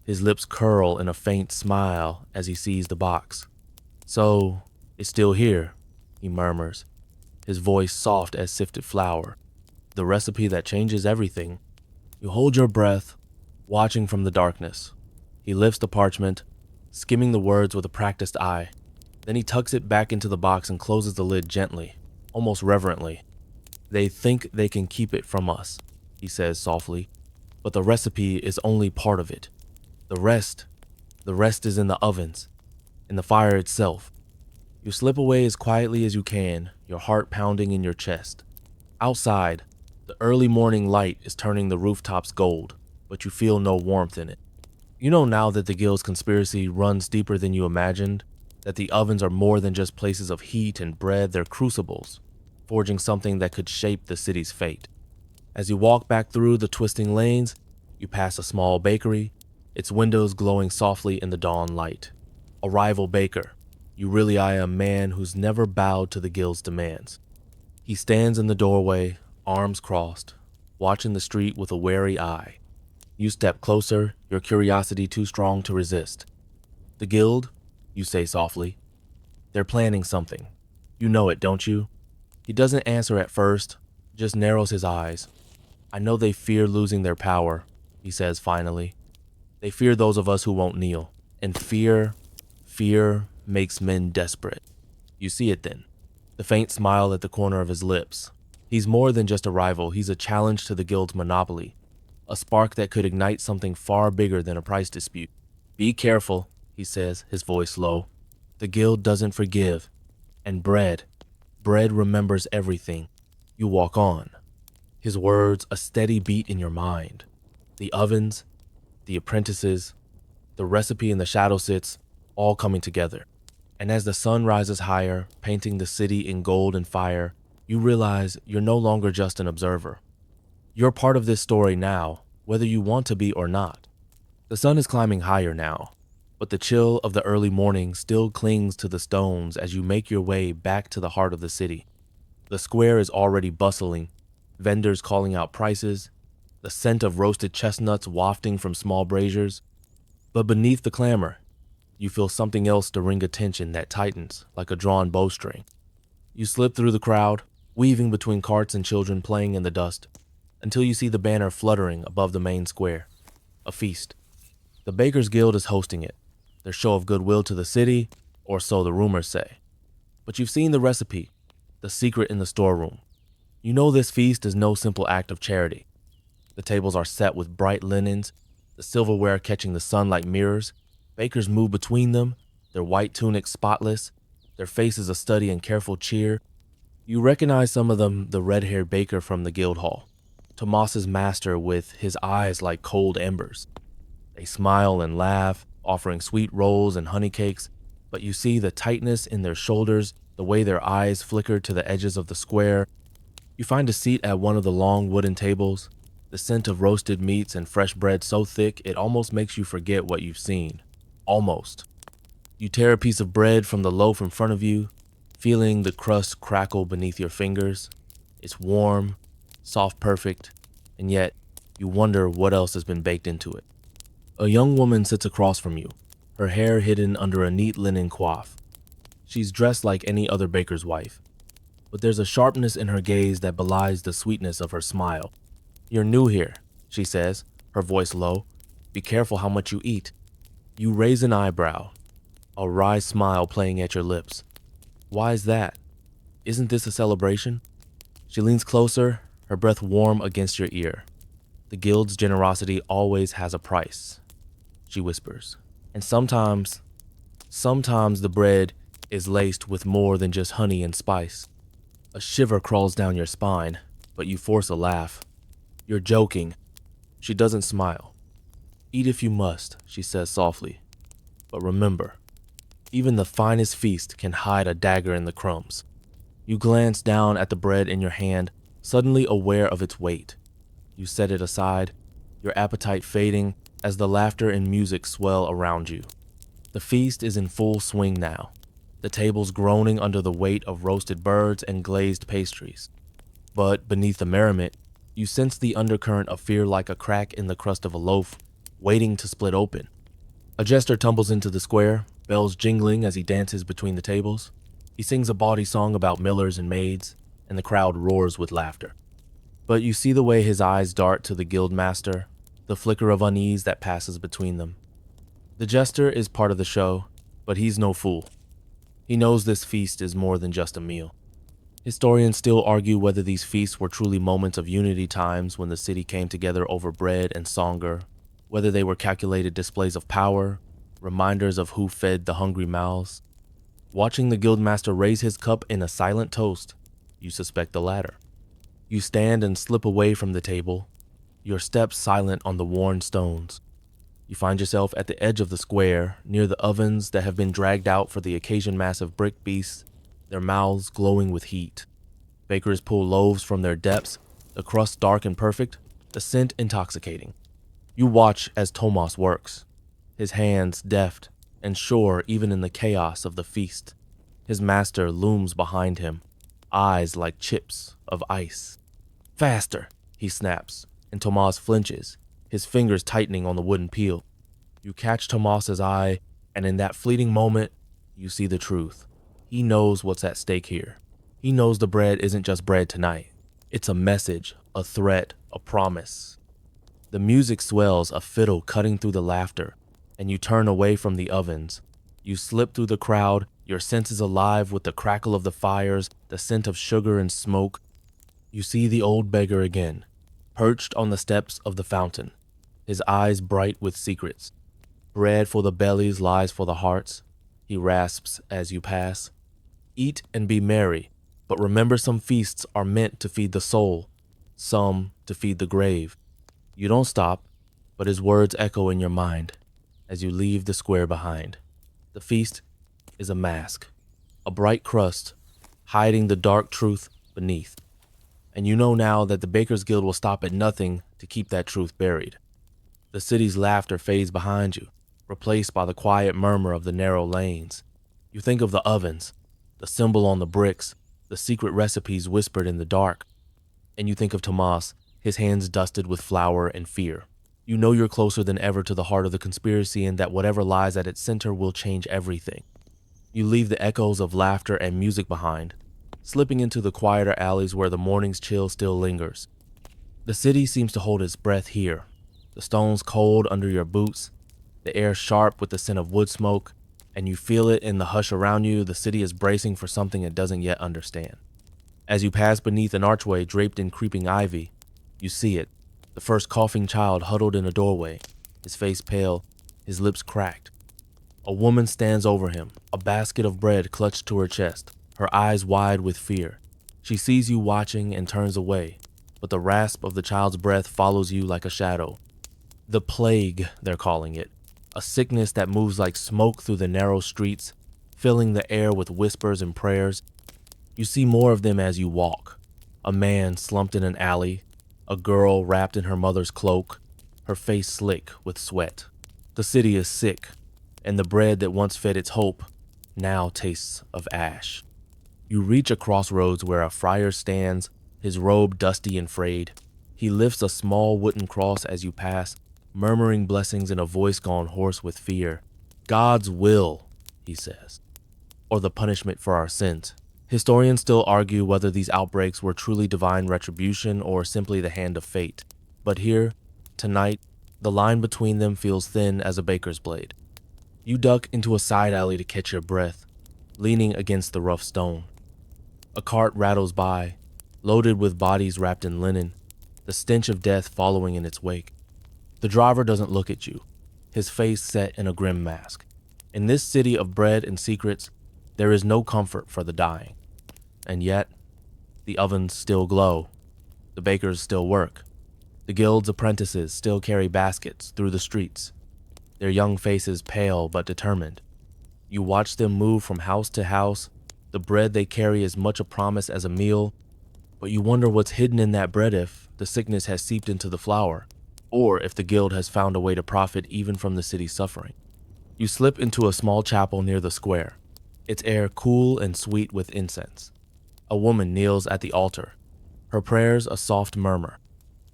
His lips curl in a faint smile as he sees the box. "So, it's still here," he murmurs, his voice soft as sifted flour. "The recipe that changes everything." You hold your breath, watching from the darkness. He lifts the parchment, skimming the words with a practiced eye. Then he tucks it back into the box and closes the lid gently, almost reverently. "They think they can keep it from us," he says softly, "but the recipe is only part of it. The rest is in the ovens, in the fire itself." You slip away as quietly as you can, your heart pounding in your chest. Outside, the early morning light is turning the rooftops gold, but you feel no warmth in it. You know now that the guild's conspiracy runs deeper than you imagined, that the ovens are more than just places of heat and bread, they're crucibles, forging something that could shape the city's fate. As you walk back through the twisting lanes, you pass a small bakery, its windows glowing softly in the dawn light. A rival baker, you really eye a man who's never bowed to the guild's demands. He stands in the doorway, arms crossed, watching the street with a wary eye. You step closer, your curiosity too strong to resist. "The guild?" you say softly. "They're planning something. You know it, don't you?" He doesn't answer at first, just narrows his eyes. "I know they fear losing their power," he says finally. "They fear those of us who won't kneel. And fear makes men desperate." You see it then, the faint smile at the corner of his lips. He's more than just a rival, he's a challenge to the guild's monopoly, a spark that could ignite something far bigger than a price dispute. "Be careful," he says, his voice low. "The guild doesn't forgive. And bread remembers everything." You walk on, his words a steady beat in your mind. The ovens, the apprentices, the recipe in the shadow sits, all coming together. And as the sun rises higher, painting the city in gold and fire, you realize you're no longer just an observer. You're part of this story now, whether you want to be or not. The sun is climbing higher now, but the chill of the early morning still clings to the stones as you make your way back to the heart of the city. The square is already bustling, vendors calling out prices, the scent of roasted chestnuts wafting from small braziers. But beneath the clamor, you feel something else stirring attention that tightens like a drawn bowstring. You slip through the crowd, weaving between carts and children playing in the dust, until you see the banner fluttering above the main square. A feast. The Bakers Guild is hosting it, their show of goodwill to the city, or so the rumors say. But you've seen the recipe, the secret in the storeroom. You know this feast is no simple act of charity. The tables are set with bright linens, the silverware catching the sun like mirrors. Bakers move between them, their white tunics spotless, their faces a study in careful cheer. You recognize some of them, the red-haired baker from the guild hall, Tomas's master with his eyes like cold embers. They smile and laugh, offering sweet rolls and honey cakes, but you see the tightness in their shoulders, the way their eyes flicker to the edges of the square. You find a seat at one of the long wooden tables, the scent of roasted meats and fresh bread so thick it almost makes you forget what you've seen. Almost. You tear a piece of bread from the loaf in front of you, feeling the crust crackle beneath your fingers. It's warm, soft, perfect, and yet you wonder what else has been baked into it. A young woman sits across from you, her hair hidden under a neat linen coif. She's dressed like any other baker's wife, but there's a sharpness in her gaze that belies the sweetness of her smile. "You're new here," she says, her voice low. "Be careful how much you eat." You raise an eyebrow, a wry smile playing at your lips. "Why is that? Isn't this a celebration?" She leans closer, her breath warm against your ear. "The guild's generosity always has a price," she whispers. "And sometimes the bread is laced with more than just honey and spice." A shiver crawls down your spine, but you force a laugh. "You're joking." She doesn't smile. "Eat if you must," she says softly. "But remember, even the finest feast can hide a dagger in the crumbs." You glance down at the bread in your hand, suddenly aware of its weight. You set it aside, your appetite fading as the laughter and music swell around you. The feast is in full swing now, the tables groaning under the weight of roasted birds and glazed pastries. But beneath the merriment, you sense the undercurrent of fear like a crack in the crust of a loaf, waiting to split open. A jester tumbles into the square, bells jingling as he dances between the tables. He sings a bawdy song about millers and maids, and the crowd roars with laughter. But you see the way his eyes dart to the guild master, the flicker of unease that passes between them. The jester is part of the show, but he's no fool. He knows this feast is more than just a meal. Historians still argue whether these feasts were truly moments of unity, times when the city came together over bread and songer, whether they were calculated displays of power, reminders of who fed the hungry mouths. Watching the guildmaster raise his cup in a silent toast, you suspect the latter. You stand and slip away from the table, your steps silent on the worn stones. You find yourself at the edge of the square, near the ovens that have been dragged out for the occasion massive brick beasts, their mouths glowing with heat. Bakers pull loaves from their depths, the crust dark and perfect, the scent intoxicating. You watch as Tomas works, his hands deft and sure even in the chaos of the feast. His master looms behind him, eyes like chips of ice. "Faster," he snaps, and Tomas flinches, his fingers tightening on the wooden peel. You catch Tomas's eye, and in that fleeting moment, you see the truth. He knows what's at stake here. He knows the bread isn't just bread tonight. It's a message, a threat, a promise. The music swells, a fiddle cutting through the laughter, and you turn away from the ovens. You slip through the crowd, your senses alive with the crackle of the fires, the scent of sugar and smoke. You see the old beggar again, perched on the steps of the fountain, his eyes bright with secrets. "Bread for the bellies lies for the hearts," he rasps as you pass. "Eat and be merry, but remember some feasts are meant to feed the soul, some to feed the grave." You don't stop, but his words echo in your mind as you leave the square behind. The feast is a mask, a bright crust, hiding the dark truth beneath. And you know now that the Bakers Guild will stop at nothing to keep that truth buried. The city's laughter fades behind you, replaced by the quiet murmur of the narrow lanes. You think of the ovens, the symbol on the bricks, the secret recipes whispered in the dark. And you think of Tomas, his hands dusted with flour and fear. You know you're closer than ever to the heart of the conspiracy and that whatever lies at its center will change everything. You leave the echoes of laughter and music behind, slipping into the quieter alleys where the morning's chill still lingers. The city seems to hold its breath here, the stones cold under your boots, the air sharp with the scent of wood smoke, and you feel it in the hush around you. The city is bracing for something it doesn't yet understand. As you pass beneath an archway draped in creeping ivy, you see it, the first coughing child huddled in a doorway, his face pale, his lips cracked. A woman stands over him, a basket of bread clutched to her chest, her eyes wide with fear. She sees you watching and turns away, but the rasp of the child's breath follows you like a shadow. The plague, they're calling it, a sickness that moves like smoke through the narrow streets, filling the air with whispers and prayers. You see more of them as you walk. A man slumped in an alley, a girl wrapped in her mother's cloak, her face slick with sweat. The city is sick, and the bread that once fed its hope now tastes of ash. You reach a crossroads where a friar stands, his robe dusty and frayed. He lifts a small wooden cross as you pass, murmuring blessings in a voice gone hoarse with fear. "God's will," he says, "or the punishment for our sins." Historians still argue whether these outbreaks were truly divine retribution or simply the hand of fate. But here, tonight, the line between them feels thin as a baker's blade. You duck into a side alley to catch your breath, leaning against the rough stone. A cart rattles by, loaded with bodies wrapped in linen, the stench of death following in its wake. The driver doesn't look at you, his face set in a grim mask. In this city of bread and secrets, there is no comfort for the dying. And yet, the ovens still glow, the bakers still work, the guild's apprentices still carry baskets through the streets, their young faces pale but determined. You watch them move from house to house, the bread they carry is much a promise as a meal, but you wonder what's hidden in that bread if the sickness has seeped into the flour, or if the guild has found a way to profit even from the city's suffering. You slip into a small chapel near the square, its air cool and sweet with incense. A woman kneels at the altar, her prayers a soft murmur.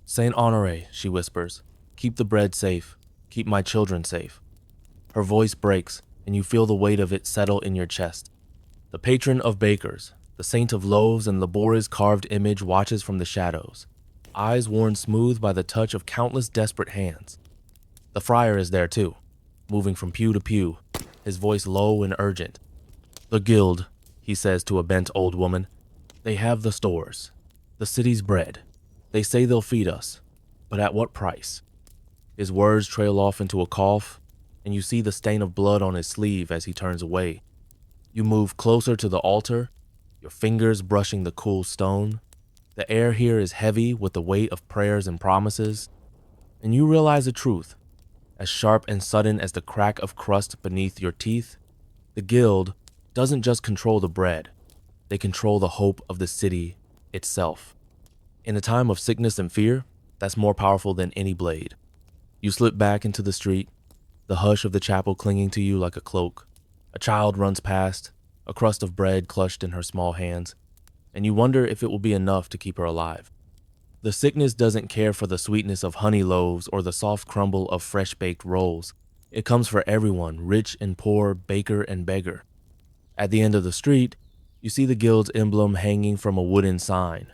"Saint Honore," she whispers, "keep the bread safe, keep my children safe." Her voice breaks, and you feel the weight of it settle in your chest. The patron of bakers, the saint of loaves and laborious carved image watches from the shadows, eyes worn smooth by the touch of countless desperate hands. The friar is there too, moving from pew to pew, his voice low and urgent. "The guild," he says to a bent old woman, "they have the stores, the city's bread. They say they'll feed us, but at what price?" His words trail off into a cough, and you see the stain of blood on his sleeve as he turns away. You move closer to the altar, your fingers brushing the cool stone. The air here is heavy with the weight of prayers and promises, and you realize the truth. As sharp and sudden as the crack of crust beneath your teeth, the guild doesn't just control the bread, they control the hope of the city itself. In a time of sickness and fear, that's more powerful than any blade. You slip back into the street, the hush of the chapel clinging to you like a cloak. A child runs past, a crust of bread clutched in her small hands, and you wonder if it will be enough to keep her alive. The sickness doesn't care for the sweetness of honey loaves or the soft crumble of fresh-baked rolls. It comes for everyone, rich and poor, baker and beggar. At the end of the street, you see the guild's emblem hanging from a wooden sign,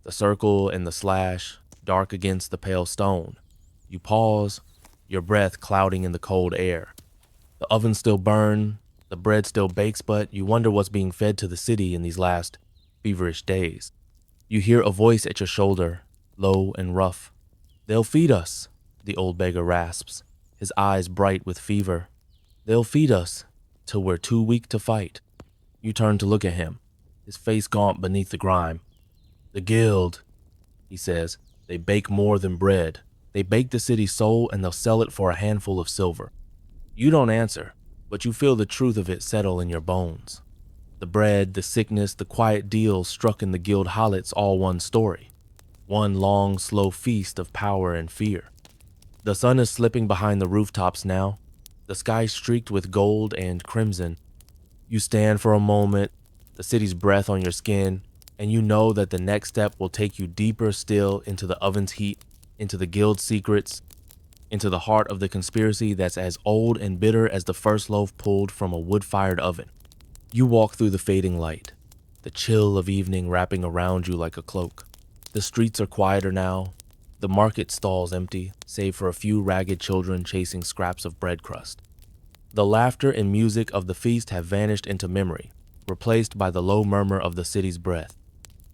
the circle and the slash, dark against the pale stone. You pause, your breath clouding in the cold air. The ovens still burn, the bread still bakes, but you wonder what's being fed to the city in these last feverish days. You hear a voice at your shoulder, low and rough. "They'll feed us," the old beggar rasps, his eyes bright with fever. "They'll feed us till we're too weak to fight." You turn to look at him, his face gaunt beneath the grime. "The guild," he says, "they bake more than bread. They bake the city's soul and they'll sell it for a handful of silver." You don't answer, but you feel the truth of it settle in your bones. The bread, the sickness, the quiet deals struck in the guild hollets all one story. One long, slow feast of power and fear. The sun is slipping behind the rooftops now, the sky streaked with gold and crimson. You stand for a moment, the city's breath on your skin, and you know that the next step will take you deeper still into the oven's heat, into the guild's secrets, into the heart of the conspiracy that's as old and bitter as the first loaf pulled from a wood-fired oven. You walk through the fading light, the chill of evening wrapping around you like a cloak. The streets are quieter now, the market stalls empty, save for a few ragged children chasing scraps of bread crust. The laughter and music of the feast have vanished into memory, replaced by the low murmur of the city's breath.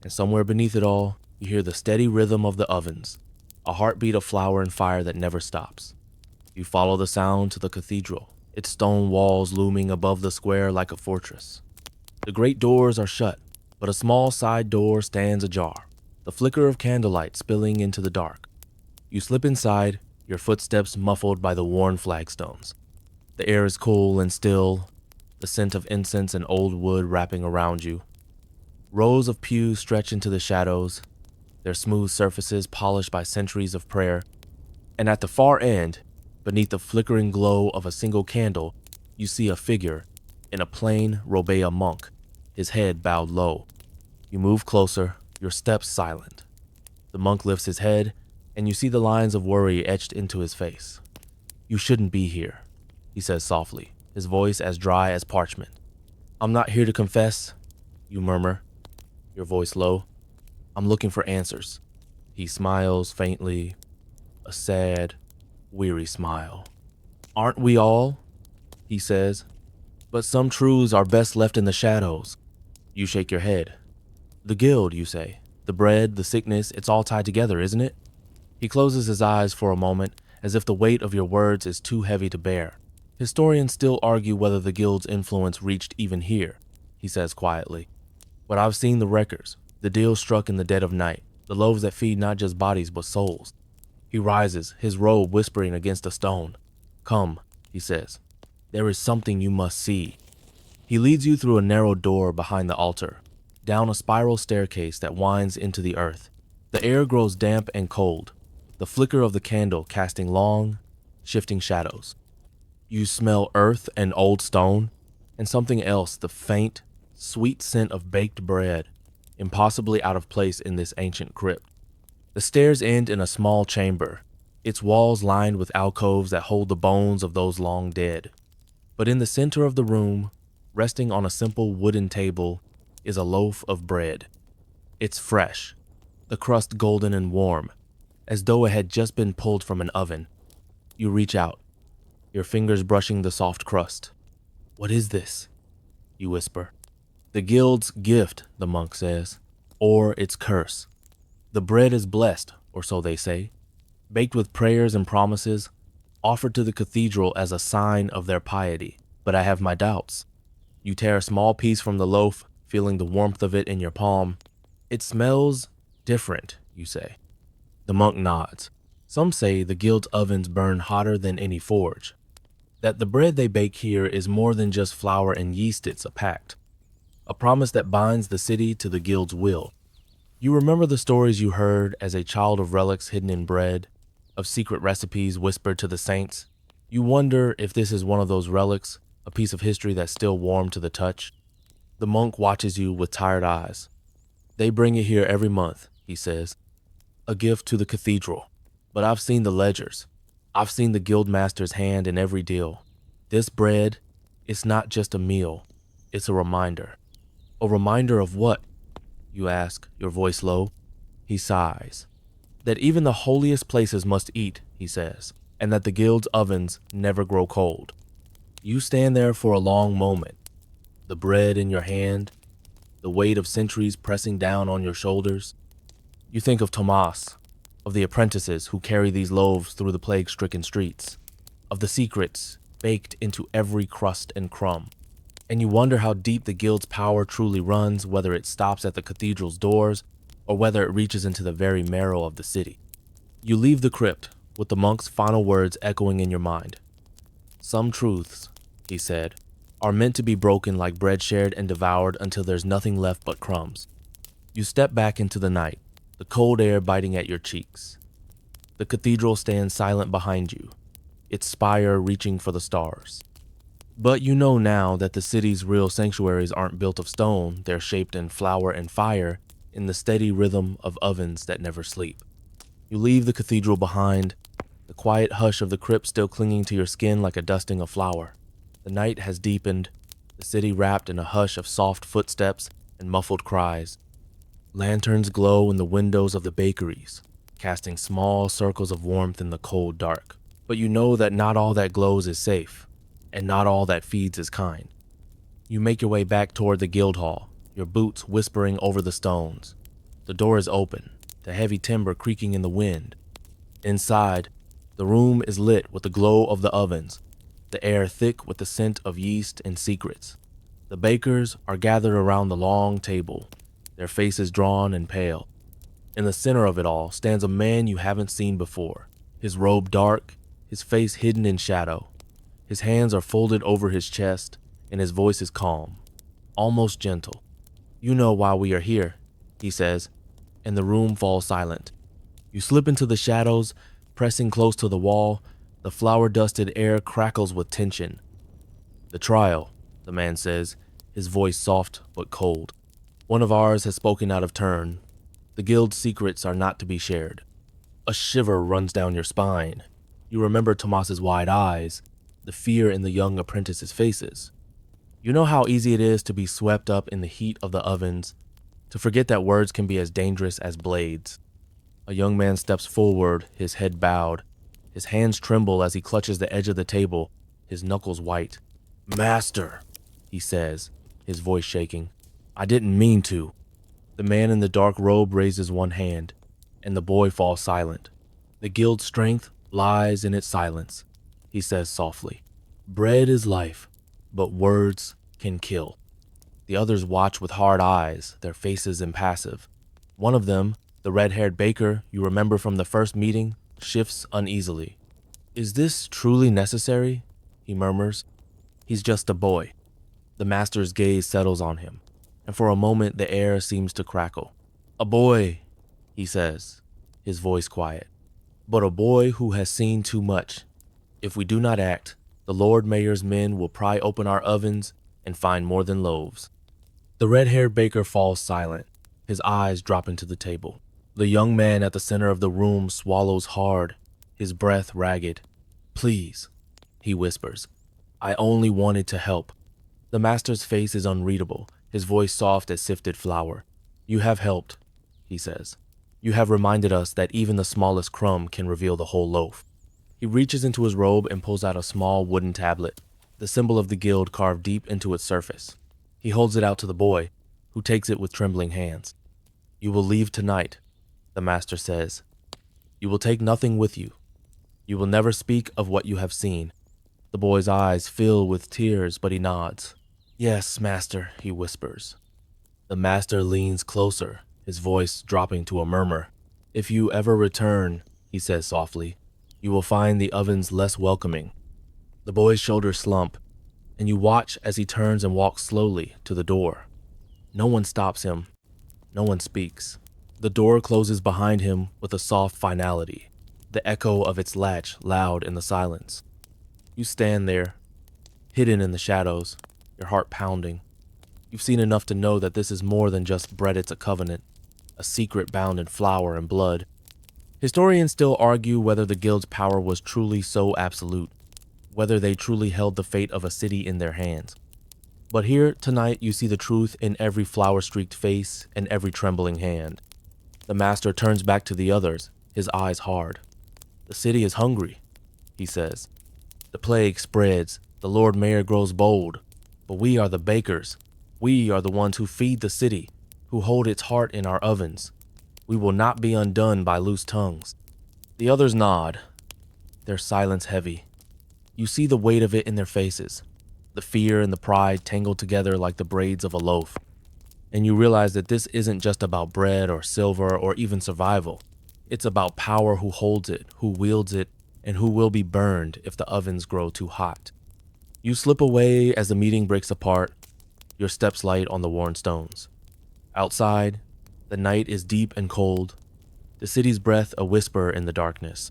And somewhere beneath it all, you hear the steady rhythm of the ovens, a heartbeat of flour and fire that never stops. You follow the sound to the cathedral, its stone walls looming above the square like a fortress. The great doors are shut, but a small side door stands ajar, the flicker of candlelight spilling into the dark. You slip inside, your footsteps muffled by the worn flagstones. The air is cool and still, the scent of incense and old wood wrapping around you. Rows of pews stretch into the shadows, their smooth surfaces polished by centuries of prayer. And at the far end, beneath the flickering glow of a single candle, you see a figure in a plain Robea monk, his head bowed low. You move closer, your steps silent. The monk lifts his head, and you see the lines of worry etched into his face. "You shouldn't be here," he says softly, his voice as dry as parchment. "I'm not here to confess," you murmur, your voice low. "I'm looking for answers." He smiles faintly. a sad, weary smile. Aren't we all? He says. But some truths are best left in the shadows. You shake your head. The guild, you say. The bread, the sickness, it's all tied together, isn't it? He closes his eyes for a moment, as if the weight of your words is too heavy to bear. Historians still argue whether the guild's influence reached even here, he says quietly. But I've seen the records, the deal struck in the dead of night, the loaves that feed not just bodies but souls. He rises, his robe whispering against a stone. Come, he says. There is something you must see. He leads you through a narrow door behind the altar, down a spiral staircase that winds into the earth. The air grows damp and cold, the flicker of the candle casting long, shifting shadows. You smell earth and old stone, and something else, the faint, sweet scent of baked bread, impossibly out of place in this ancient crypt. The stairs end in a small chamber, its walls lined with alcoves that hold the bones of those long dead. But in the center of the room, resting on a simple wooden table, is a loaf of bread. It's fresh, the crust golden and warm, as though it had just been pulled from an oven. You reach out, your fingers brushing the soft crust. What is this? You whisper. The guild's gift, the monk says, or its curse. The bread is blessed, or so they say, baked with prayers and promises, offered to the cathedral as a sign of their piety. But I have my doubts. You tear a small piece from the loaf, feeling the warmth of it in your palm. It smells different, you say. The monk nods. Some say the guild's ovens burn hotter than any forge, that the bread they bake here is more than just flour and yeast, it's a pact, a promise that binds the city to the guild's will. You remember the stories you heard as a child of relics hidden in bread, of secret recipes whispered to the saints. You wonder if this is one of those relics, a piece of history that's still warm to the touch. The monk watches you with tired eyes. They bring it here every month, he says, a gift to the cathedral. But I've seen the ledgers. I've seen the guildmaster's hand in every deal. This bread, it's not just a meal, it's a reminder. A reminder of what? You ask, your voice low. He sighs. That even the holiest places must eat, he says, and that the guild's ovens never grow cold. You stand there for a long moment, the bread in your hand, the weight of centuries pressing down on your shoulders. You think of Tomas, of the apprentices who carry these loaves through the plague-stricken streets, of the secrets baked into every crust and crumb. And you wonder how deep the guild's power truly runs, whether it stops at the cathedral's doors or whether it reaches into the very marrow of the city. You leave the crypt with the monk's final words echoing in your mind. Some truths, he said, are meant to be broken like bread shared and devoured until there's nothing left but crumbs. You step back into the night, the cold air biting at your cheeks. The cathedral stands silent behind you, its spire reaching for the stars. But you know now that the city's real sanctuaries aren't built of stone, they're shaped in flour and fire, in the steady rhythm of ovens that never sleep. You leave the cathedral behind, the quiet hush of the crypt still clinging to your skin like a dusting of flour. The night has deepened, the city wrapped in a hush of soft footsteps and muffled cries. Lanterns glow in the windows of the bakeries, casting small circles of warmth in the cold dark. But you know that not all that glows is safe, and not all that feeds is kind. You make your way back toward the guild hall, your boots whispering over the stones. The door is open, the heavy timber creaking in the wind. Inside, the room is lit with the glow of the ovens, the air thick with the scent of yeast and secrets. The bakers are gathered around the long table, their faces drawn and pale. In the center of it all stands a man you haven't seen before, his robe dark, his face hidden in shadow. His hands are folded over his chest, and his voice is calm, almost gentle. You know why we are here, he says, and the room falls silent. You slip into the shadows, pressing close to the wall. The flour-dusted air crackles with tension. The trial, the man says, his voice soft but cold. One of ours has spoken out of turn. The guild's secrets are not to be shared. A shiver runs down your spine. You remember Tomas's wide eyes, the fear in the young apprentices' faces. You know how easy it is to be swept up in the heat of the ovens, to forget that words can be as dangerous as blades. A young man steps forward, his head bowed. His hands tremble as he clutches the edge of the table, his knuckles white. "Master," he says, his voice shaking. "I didn't mean to." The man in the dark robe raises one hand, and the boy falls silent. "The guild's strength lies in its silence," he says softly. "Bread is life, but words can kill." The others watch with hard eyes, their faces impassive. One of them, the red-haired baker you remember from the first meeting, shifts uneasily. "Is this truly necessary?" he murmurs. He's just a boy. The master's gaze settles on him, and for a moment the air seems to crackle. "A boy," he says, his voice quiet, "but a boy who has seen too much. If we do not act, the Lord Mayor's men will pry open our ovens and find more than loaves." The red-haired baker falls silent, his eyes dropping to the table. The young man at the center of the room swallows hard, his breath ragged. "Please," he whispers. "I only wanted to help." The master's face is unreadable, his voice soft as sifted flour. "You have helped," he says. "You have reminded us that even the smallest crumb can reveal the whole loaf." He reaches into his robe and pulls out a small wooden tablet, the symbol of the guild carved deep into its surface. He holds it out to the boy, who takes it with trembling hands. "You will leave tonight," the master says. "You will take nothing with you. You will never speak of what you have seen." The boy's eyes fill with tears, but he nods. "Yes, master," he whispers. The master leans closer, his voice dropping to a murmur. "If you ever return," he says softly, "you will find the ovens less welcoming." The boy's shoulders slump, and you watch as he turns and walks slowly to the door. No one stops him. No one speaks. The door closes behind him with a soft finality, the echo of its latch loud in the silence. You stand there, hidden in the shadows, your heart pounding. You've seen enough to know that this is more than just bread, it's a covenant, a secret bound in flour and blood. Historians still argue whether the guild's power was truly so absolute, whether they truly held the fate of a city in their hands. But here, tonight, you see the truth in every flour-streaked face and every trembling hand. The master turns back to the others, his eyes hard. "The city is hungry," he says. "The plague spreads, the Lord Mayor grows bold, but we are the bakers. We are the ones who feed the city, who hold its heart in our ovens. We will not be undone by loose tongues." The others nod, their silence heavy. You see the weight of it in their faces, the fear and the pride tangled together like the braids of a loaf. And you realize that this isn't just about bread or silver or even survival. It's about power, who holds it, who wields it, and who will be burned if the ovens grow too hot. You slip away as the meeting breaks apart, your steps light on the worn stones. Outside, the night is deep and cold, the city's breath a whisper in the darkness.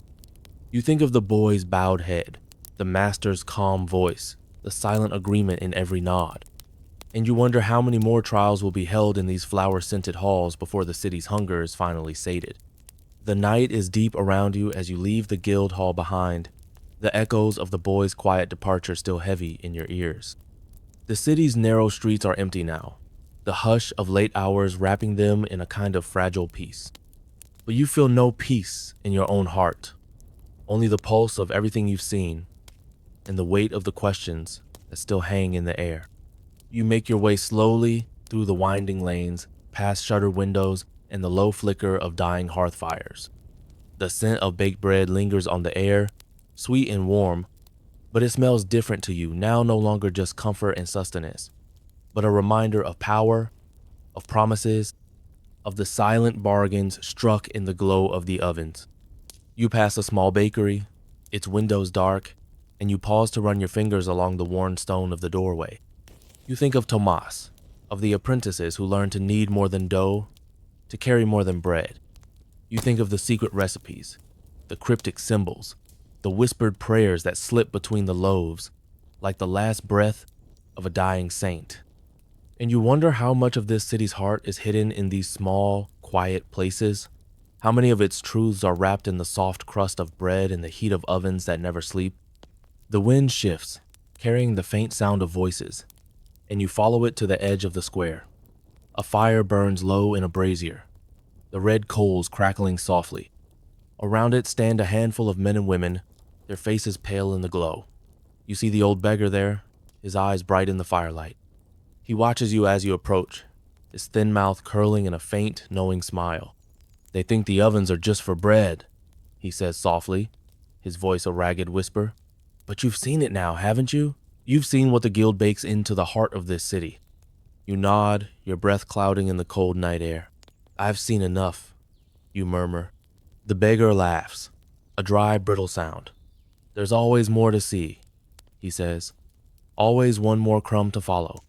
You think of the boy's bowed head, the master's calm voice, the silent agreement in every nod. And you wonder how many more trials will be held in these flower-scented halls before the city's hunger is finally sated. The night is deep around you as you leave the guild hall behind, the echoes of the boy's quiet departure still heavy in your ears. The city's narrow streets are empty now, the hush of late hours wrapping them in a kind of fragile peace. But you feel no peace in your own heart, only the pulse of everything you've seen, and the weight of the questions that still hang in the air. You make your way slowly through the winding lanes, past shuttered windows and the low flicker of dying hearth fires. The scent of baked bread lingers on the air, sweet and warm, but it smells different to you, now no longer just comfort and sustenance, but a reminder of power, of promises, of the silent bargains struck in the glow of the ovens. You pass a small bakery, its windows dark, and you pause to run your fingers along the worn stone of the doorway. You think of Tomas, of the apprentices who learned to knead more than dough, to carry more than bread. You think of the secret recipes, the cryptic symbols, the whispered prayers that slip between the loaves, like the last breath of a dying saint. And you wonder how much of this city's heart is hidden in these small, quiet places. How many of its truths are wrapped in the soft crust of bread and the heat of ovens that never sleep. The wind shifts, carrying the faint sound of voices, and you follow it to the edge of the square. A fire burns low in a brazier. the red coals crackling softly. Around it stand a handful of men and women, their faces pale in the glow. You see the old beggar there, his eyes bright in the firelight. He watches you as you approach, his thin mouth curling in a faint, knowing smile. "They think the ovens are just for bread," he says softly, his voice a ragged whisper. "But you've seen it now, haven't you? You've seen what the guild bakes into the heart of this city." You nod, your breath clouding in the cold night air. "I've seen enough," you murmur. The beggar laughs, a dry, brittle sound. "There's always more to see," he says. "Always one more crumb to follow."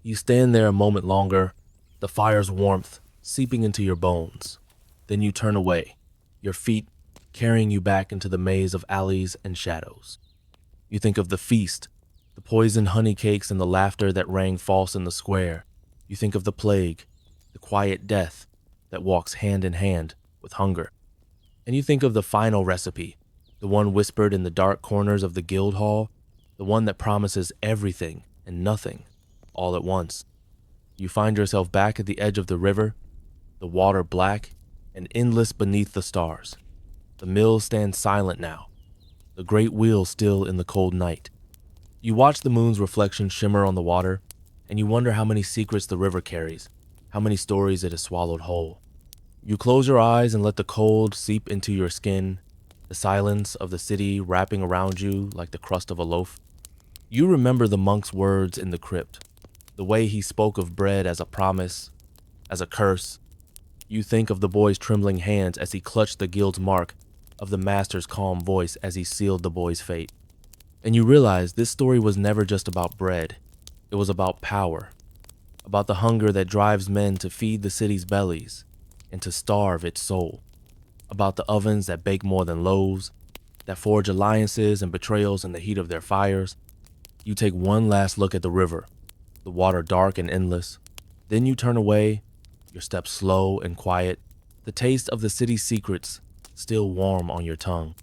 You stand there a moment longer, the fire's warmth seeping into your bones. Then you turn away, your feet carrying you back into the maze of alleys and shadows. You think of the feast, the poisoned honey cakes and the laughter that rang false in the square. You think of the plague, the quiet death that walks hand in hand with hunger. And you think of the final recipe, the one whispered in the dark corners of the guild hall, the one that promises everything and nothing all at once. You find yourself back at the edge of the river, the water black and endless beneath the stars. The mill stands silent now, the great wheel still in the cold night. You watch the moon's reflection shimmer on the water, and you wonder how many secrets the river carries, how many stories it has swallowed whole. You close your eyes and let the cold seep into your skin, the silence of the city wrapping around you like the crust of a loaf. You remember the monk's words in the crypt, the way he spoke of bread as a promise, as a curse. You think of the boy's trembling hands as he clutched the guild's mark, of the master's calm voice as he sealed the boy's fate. And you realize this story was never just about bread. It was about power, about the hunger that drives men to feed the city's bellies and to starve its soul, about the ovens that bake more than loaves, that forge alliances and betrayals in the heat of their fires. You take one last look at the river, the water dark and endless. Then you turn away, your steps slow and quiet, the taste of the city's secrets still warm on your tongue.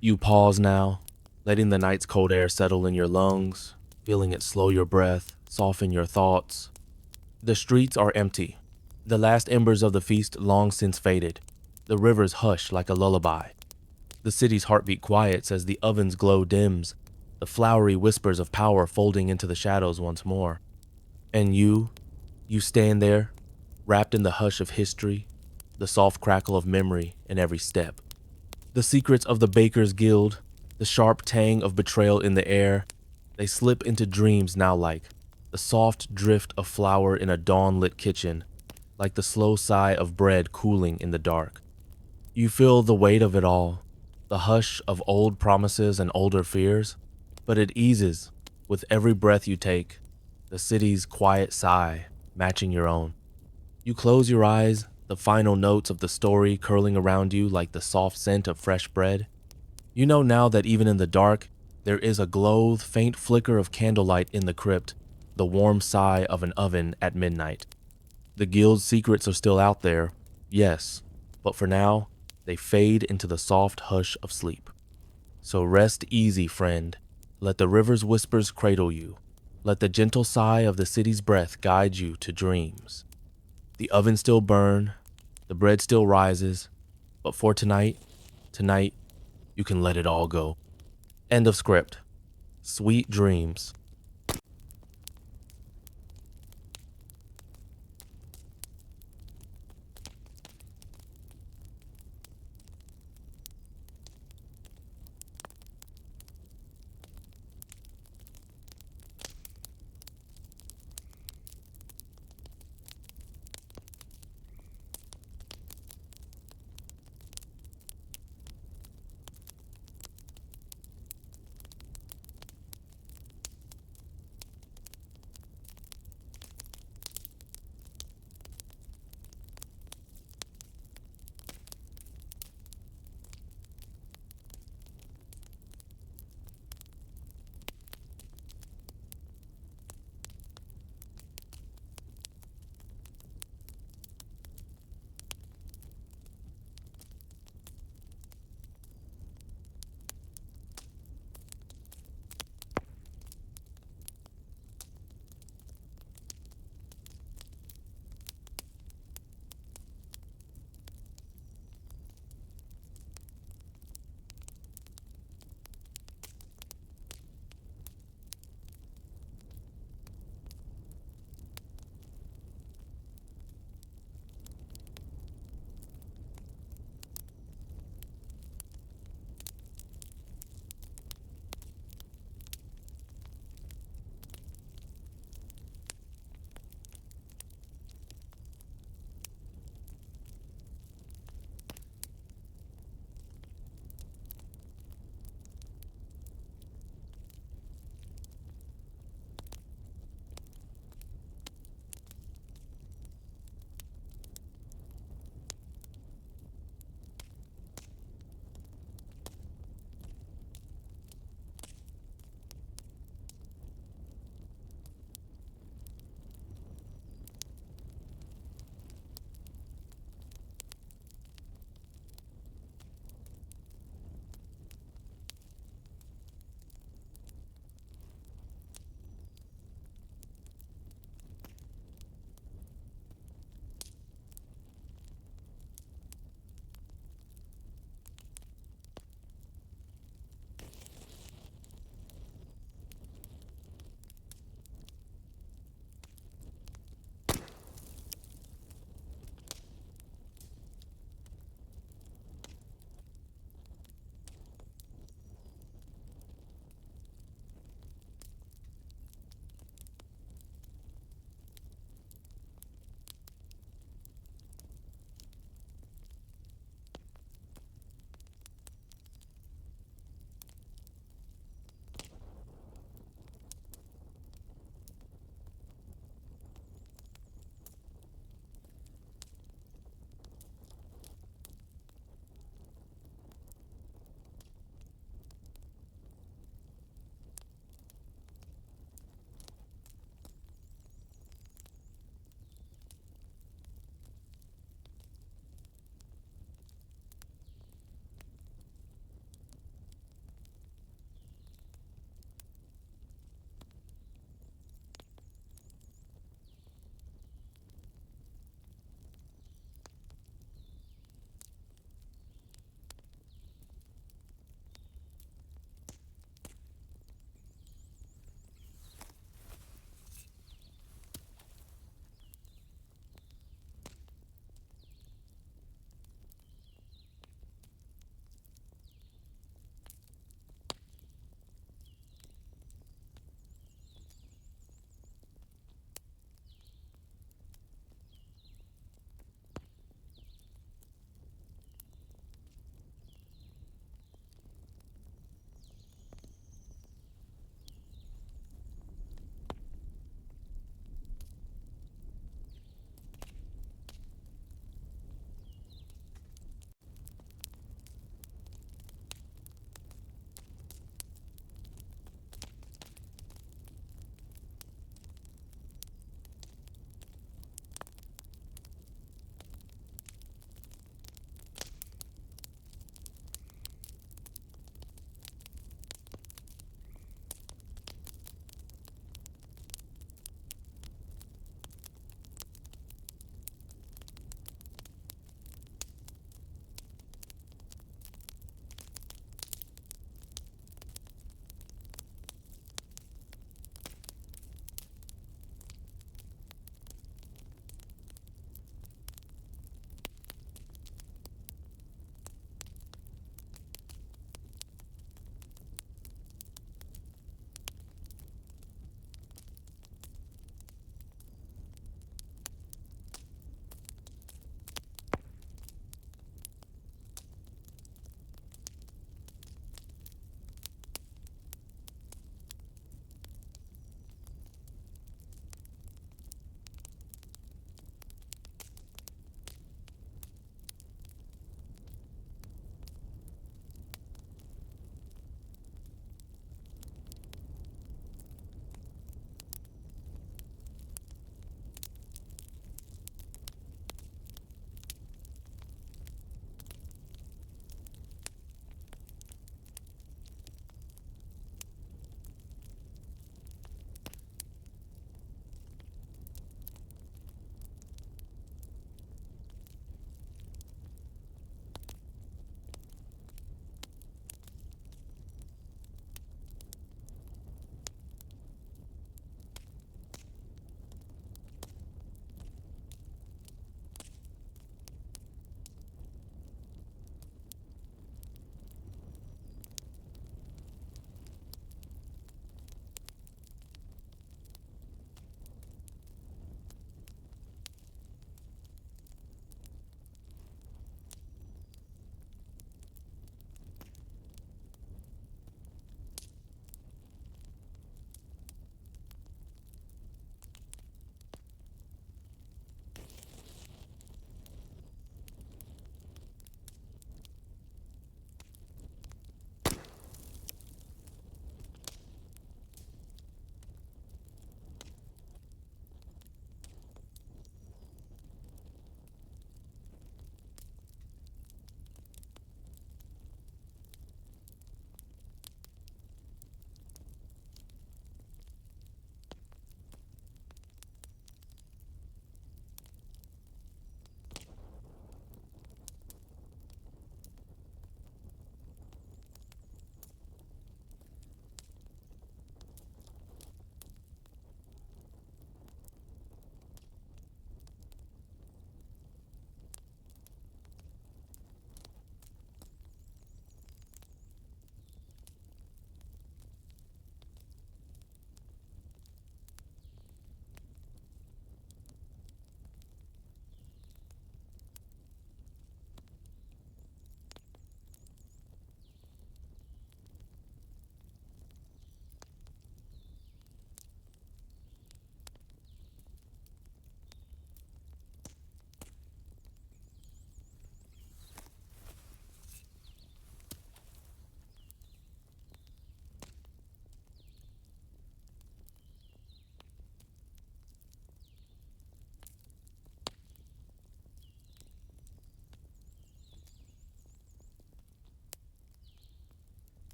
You pause now, letting the night's cold air settle in your lungs, feeling it slow your breath, soften your thoughts. The streets are empty. The last embers of the feast long since faded. The river's hush like a lullaby. The city's heartbeat quiets as the oven's glow dims, the flowery whispers of power folding into the shadows once more. And you stand there, wrapped in the hush of history, the soft crackle of memory in every step. The secrets of the baker's guild, the sharp tang of betrayal in the air, they slip into dreams now like the soft drift of flour in a dawn-lit kitchen, like the slow sigh of bread cooling in the dark. You feel the weight of it all, the hush of old promises and older fears, but it eases with every breath you take, the city's quiet sigh matching your own. You close your eyes, the final notes of the story curling around you like the soft scent of fresh bread. You know now that even in the dark, there is a glow, faint flicker of candlelight in the crypt, the warm sigh of an oven at midnight. The guild's secrets are still out there, yes, but for now, they fade into the soft hush of sleep. So rest easy, friend. Let the river's whispers cradle you. Let the gentle sigh of the city's breath guide you to dreams. The oven still burns, the bread still rises, but for tonight, you can let it all go. End of script. Sweet dreams.